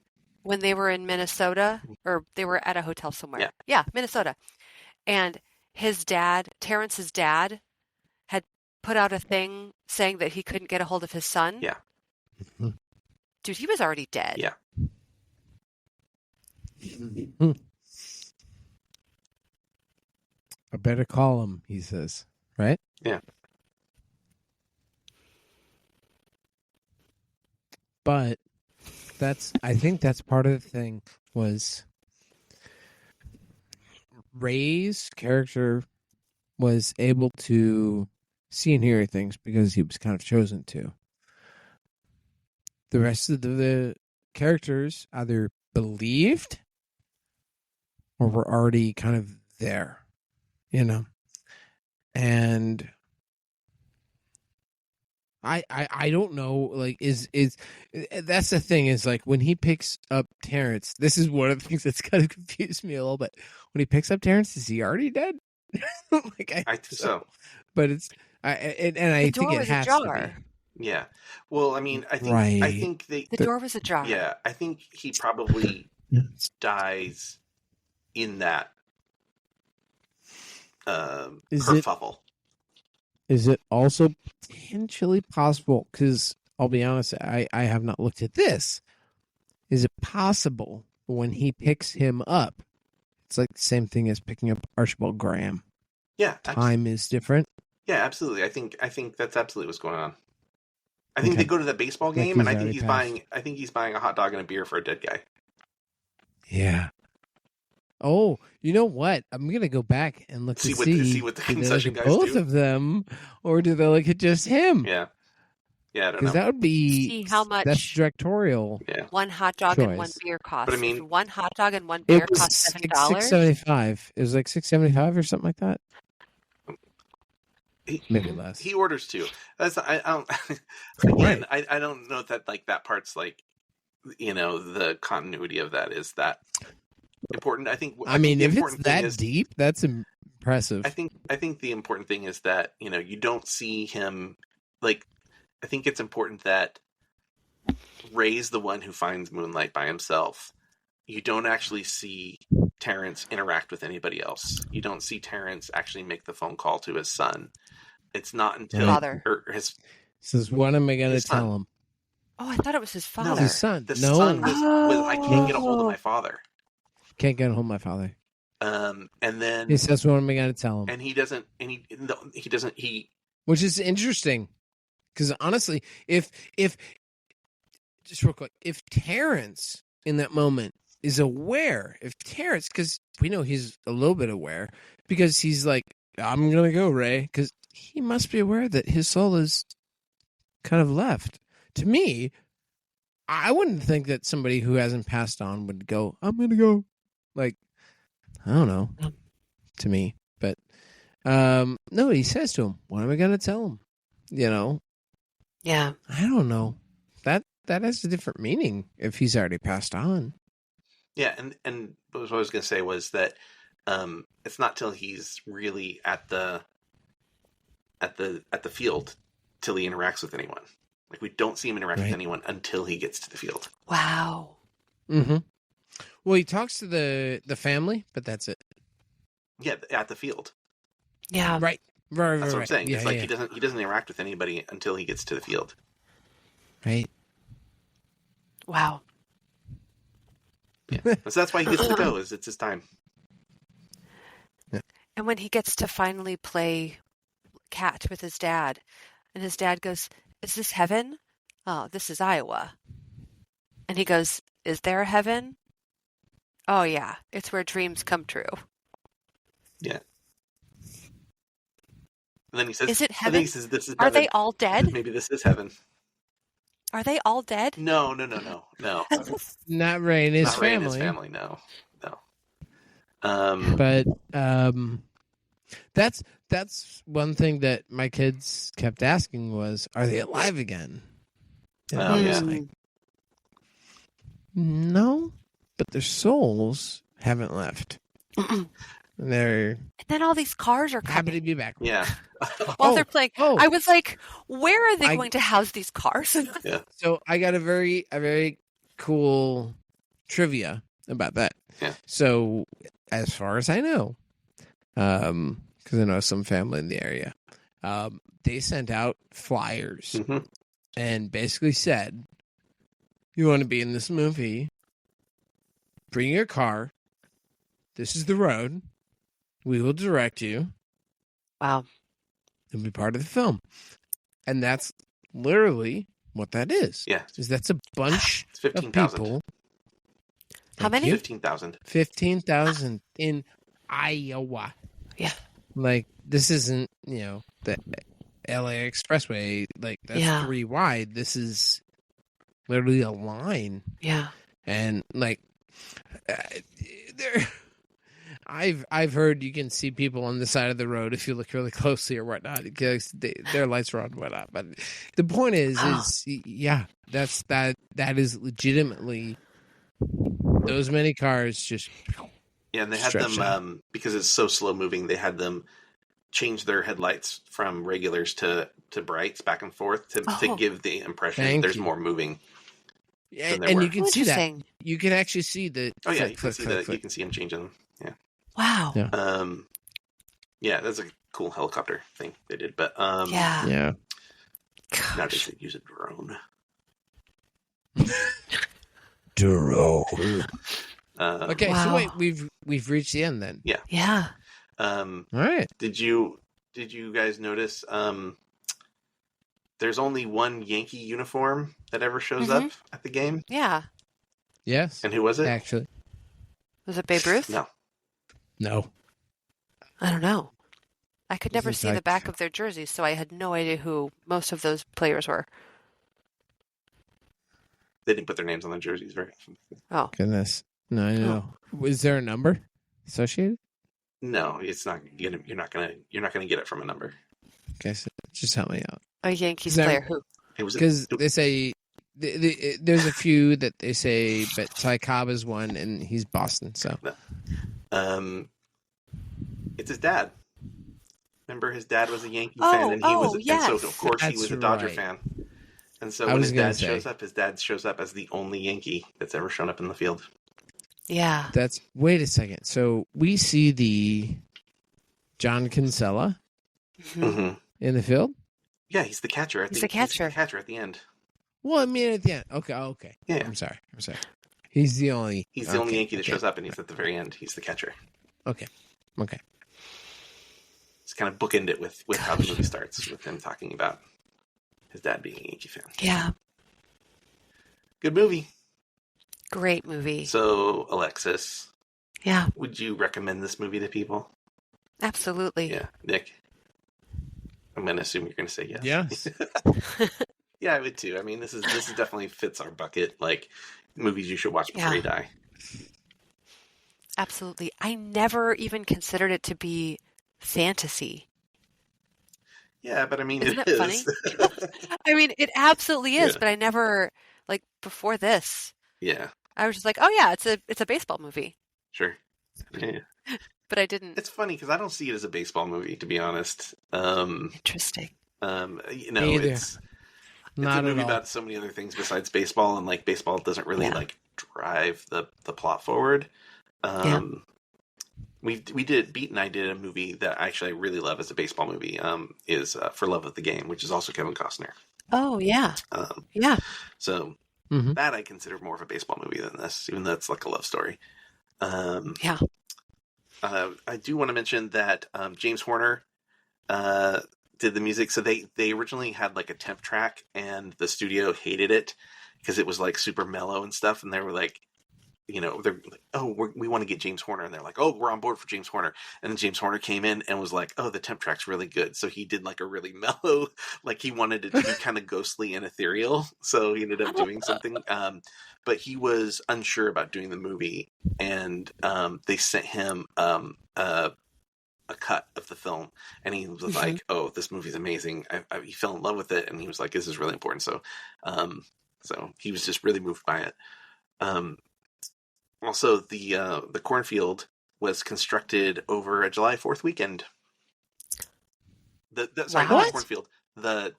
when they were in Minnesota, or they were at a hotel somewhere? Yeah, Minnesota. And his dad, Terrence's dad, had put out a thing saying that he couldn't get a hold of his son. Yeah. Dude, he was already dead. Yeah. I better call him, he says. Right? Yeah. But I think that's part of the thing was Ray's character was able to see and hear things because he was kind of chosen to. The rest of the characters either believed or were already kind of there, you know? And I don't know, like, is that's the thing, is like when he picks up Terrence, this is one of the things that's kind of confused me a little bit. When he picks up Terrence, is he already dead? Like, I think so. But it's and I The think door it was has to ajar. be. Yeah. Well, I mean, I Right. think they. The door was ajar. Yeah, I think he probably dies in that kerfuffle. Is it also potentially possible, because I'll be honest, I have not looked at this. Is it possible when he picks him up, it's like the same thing as picking up Archibald Graham? Yeah, Time is different. Yeah, absolutely. I think that's absolutely what's going on. I think Okay. they go to the baseball Like game, and he's I think already he's passed. buying. I think he's buying a hot dog and a beer for a dead guy. Yeah. Oh, you know what? I'm gonna go back and look See to what see the do they look concession at guys both do. of them, or do they look at just him? Yeah, I don't know. Because that would be See how that's much directorial. Yeah, one hot dog and one choice. beer costs. But I mean- if one hot dog and one It beer was costs like $7, $6.75. It was like $6.75 or something like that. Maybe less. He orders two. That's I don't. Again, I don't know that like that part's like, the continuity of that is that important. I think mean, the if it's important thing that is, deep, that's impressive. I think the important thing is that you don't see him like. I think it's important that Ray's the one who finds Moonlight by himself. You don't actually see Terrence interact with anybody else. You don't see Terrence actually make the phone call to his son. It's not until Father. his Says, what am I going to his son. tell him? Oh, I thought it was his No, father. His son. The No. son was I can't get a hold of Oh. my father. Can't get hold of my father. And then He says, what am I going to tell him? and he doesn't and he doesn't Which is interesting. Because honestly, if just real quick, if Terrence in that moment is aware, because we know he's a little bit aware, because he's like, I'm going to go, Ray, because he must be aware that his soul is kind of left. To me, I wouldn't think that somebody who hasn't passed on would go, I'm going to go. Like, I don't know, to me. But, no, he says to him, what am I going to tell him? Yeah. I don't know. That has a different meaning if he's already passed on. Yeah, and what I was going to say was that it's not till he's really at the field till he interacts with anyone. Like, we don't see him interact with anyone until he gets to the field. Wow. Mm-hmm. Well, he talks to the family, but that's it. Yeah, at the field. Yeah. Right. That's what I'm saying. Yeah, it's like yeah. he doesn't interact with anybody until he gets to the field. Right. Wow. Yeah. So that's why he gets to go. It's his time. And when he gets to finally play cat with his dad, and his dad goes, is this heaven? Oh, this is Iowa. And he goes, is there a heaven? Oh, yeah. It's where dreams come true. Yeah. And then he says, Is it I heaven? think he says, this is Are heaven. they all dead? Maybe this is heaven. Are they all dead? No. Not Ray and his Not family. Ray and his family, no. But that's one thing that my kids kept asking was, are they alive again? And Oh, I yeah. was like, no, but their souls haven't left. They're And then all these cars are happy to coming be back. Yeah. while they're playing. Oh. I was like, where are they going to house these cars? So I got a very cool trivia about that. Yeah. So as far as I know, because I know some family in the area, they sent out flyers Mhm. and basically said, you want to be in this movie, bring your car. This is the road. We will direct you. Wow. It'll be part of the film. And that's literally what that is. Yeah. Is that's a bunch It's of 15,000. people. How Thank many? you. 15,000. 15,000 in Iowa. Yeah. Like, this isn't, the LA Expressway. Like, that's Yeah. 3 wide. This is literally a line. Yeah. And, like, there... I've heard you can see people on the side of the road if you look really closely or whatnot because their lights are on and whatnot. But the point is yeah, that is legitimately those many cars just. Yeah, and they had them because it's so slow moving. They had them change their headlights from regulars to brights back and forth to give the impression that there's more moving. Yeah, and you can see that. Interesting. You can actually see the. Oh yeah, you can see that. You can see them changing them. Yeah. Wow. Yeah. Yeah, that's a cool helicopter thing they did, but yeah. nowadays they use a drone. Drone. Okay, Wow. so wait, we've reached the end then. Yeah. Yeah. All right. Did you guys notice? There's only one Yankee uniform that ever shows up at the game. Yeah. Yes. And who was it? Actually, Was it Babe Ruth? no. I don't know. I could never This is see the like- back of their jerseys, so I had no idea who most of those players were. They didn't put their names on the jerseys very often. Oh. Goodness. No, I know. Was there a number associated? No, it's not. You're not gonna get it from a number. Okay, so just help me out. A Yankees Is that- player who? Because they say there's a few that they say, but Ty Cobb is one, and he's Boston. So it's his dad. Remember, his dad was a Yankee Oh, fan, and he was, yes. and so of course he was That's a Dodger right. fan. And so I when was his gonna dad say. shows up as the only Yankee that's ever shown up in the field. Yeah. that's. Wait a second. So we see the John Kinsella Mhm. Mm-hmm. in the field. Yeah, he's the catcher. He's the catcher. He's the catcher at the end. Well, I mean at the end. Okay. Yeah. I'm sorry. He's the only. He's the only Yankee that okay. shows up, and he's at the very end. He's the catcher. Okay. Just kind of bookend it with how the movie starts, with him talking about his dad being a Yankee fan. Yeah. Good movie. Great movie. So, Alexis, Yeah. would you recommend this movie to people? Absolutely. Yeah. Nick? I'm going to assume you're going to say yes. Yes. Yeah, I would too. I mean, this is definitely fits our bucket, like movies you should watch before you die. Absolutely. I never even considered it to be fantasy. Yeah, but I mean, Isn't it it is. funny? I mean, it absolutely is, Yeah. but I never, like, before this, Yeah, I was just like, oh yeah, it's a baseball movie. sure. Yeah. But I didn't. It's funny because I don't see it as a baseball movie, to be honest. Interesting. You know, Me either. it's Not a movie at all. about so many other things besides baseball, and like baseball doesn't really Yeah. like drive the plot forward. We did Beat and I did a movie that actually I really love as a baseball movie. Is For Love of the Game, which is also Kevin Costner. Oh yeah. Um, Yeah. so Mhm. that I consider more of a baseball movie than this, even though it's like a love story. Yeah. I do want to mention that James Horner did the music. So they originally had like a temp track, and the studio hated it because it was like super mellow and stuff. And they were like, you know, they're like, oh, we want to get James Horner, and they're like, oh, we're on board for James Horner. And then James Horner came in and was like, oh, the temp track's really good. So he did like a really mellow, like he wanted it to be kind of ghostly and ethereal. So he ended up doing something. But he was unsure about doing the movie, and they sent him a cut of the film, and he was like, "Oh, this movie's amazing." He fell in love with it, and he was like, "This is really important." So, so he was just really moved by it. Also, the cornfield was constructed over a July 4th weekend. Sorry, not What? the cornfield, the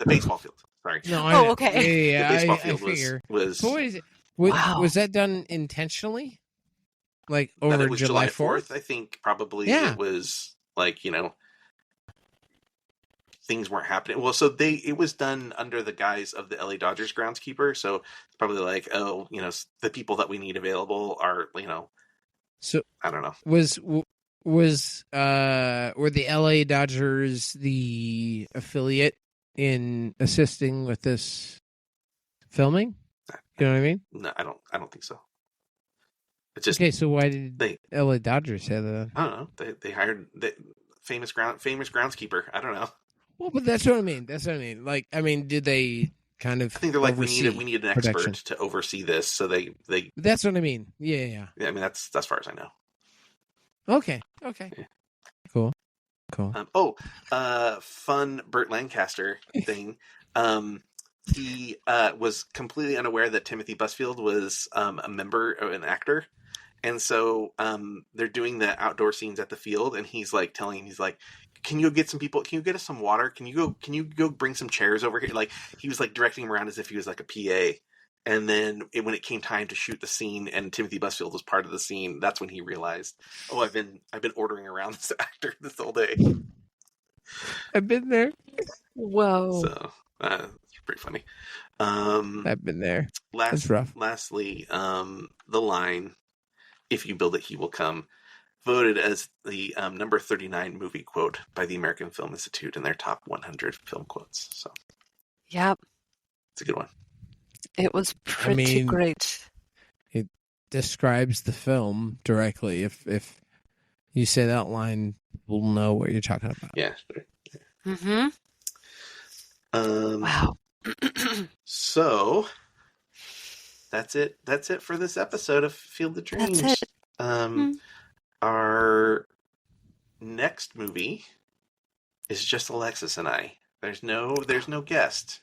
baseball field. Sorry. No, Oh, okay. Yeah, The baseball I field figure. was So what is it? Wow. Was that done intentionally? Like that over it was July July 4th? I think probably Yeah. it was like, you know, things weren't happening. Well, so it was done under the guise of the LA Dodgers groundskeeper. So it's probably like, oh, you know, the people that we need available are, you know, So I don't know. were the LA Dodgers the affiliate in assisting with this filming? You know what I mean? No, I don't think so. It's just Okay, so why did they. LA Dodgers have that? I don't know. They hired the famous groundskeeper. I don't know. Well, but that's what I mean. That's what I mean. Like, I mean, did they kind of I think they're like, we oversee need an production? expert to oversee this. So they. That's what I mean. Yeah. I mean, that's as far as I know. Okay. Yeah. Cool. Fun Burt Lancaster thing. He was completely unaware that Timothy Busfield was a member of an actor. And so they're doing the outdoor scenes at the field, and he's like telling him, he's like, can you go get some people? Can you get us some water? Can you go bring some chairs over here? Like, he was like directing him around as if he was like a PA. And then when it came time to shoot the scene and Timothy Busfield was part of the scene, that's when he realized, oh, I've been ordering around this actor this whole day. I've been there. Whoa. So it's pretty funny. I've been there. That's rough. Lastly, the line, "If you build it, he will come," voted as the number 39 movie quote by the American Film Institute in their top 100 film quotes. So, Yep. it's a good one. It was pretty mean, great. It describes the film directly. If you say that line, we'll know what you're talking about. Yeah. Sure. Mm-hmm. Wow. So that's it. That's it for this episode of Field of Dreams. That's it. Our next movie is just Alexis and I. There's no guest.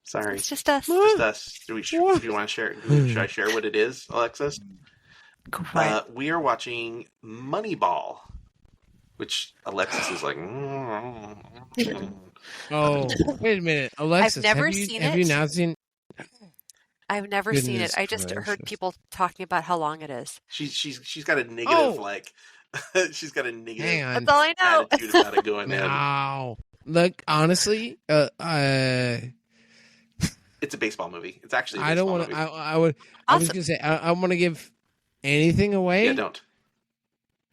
Sorry. It's just us. Just us. Do you want to share? Should I share what it is, Alexis? Great. We are watching Moneyball, which Alexis is like. Oh, wait a minute, Alexis. I've never have you, seen have it. you not seen? I've never seen Goodness it. I just heard gracious. people talking about how long it is. She's got a negative she's got a negative Hang on. That's all I know. attitude about it going in. No. Look, honestly, It's a baseball movie. It's actually a I don't baseball want to. movie. I was Awesome. gonna say I want to give anything away. Yeah,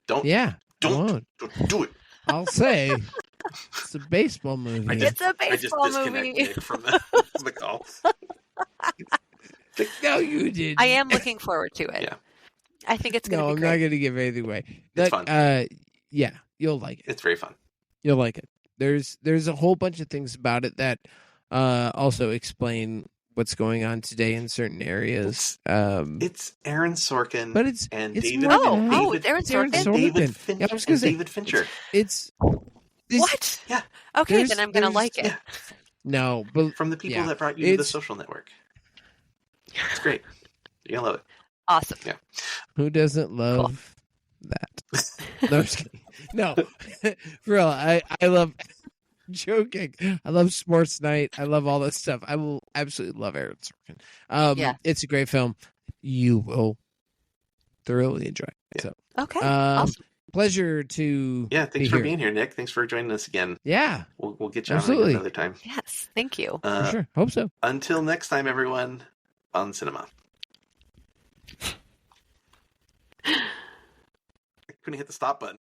don't. Yeah, I Don't. won't. Don't do it. I'll say it's a baseball movie. It's a I just baseball disconnect movie. Nick from the, from the call. No, you did. I am looking forward to it. Yeah. I think it's going No, to I'm be not great. going to give anything away. It's Look, fun. Yeah, you'll like it. It's very fun. You'll like it. There's a whole bunch of things about it that also explain what's going on today in certain areas. It's Aaron Sorkin, But it's David. more than that. David, Aaron It's Aaron Sorkin? David Sorkin. Fincher. Yeah, I was gonna say, David Fincher. It's What? Yeah. Okay, There's- then I'm going to there's- like it. Yeah. No, but From the people Yeah. that brought you to the It's- Social Network. It's great. You're gonna love it. Awesome. Yeah. who doesn't love that? No, I'm just kidding. No, for real. I love joking. I love Sports Night. I love all this stuff. I will absolutely love Aaron Sorkin. Yeah. It's a great film. You will thoroughly enjoy it. So, Okay. um, Awesome. pleasure to Yeah. Thanks be for here. being here, Nick. Thanks for joining us again. Yeah, We'll get you on Absolutely. again another time. Yes. Thank you. for sure. Hope so. Until next time, everyone, on cinema. I couldn't hit the stop button.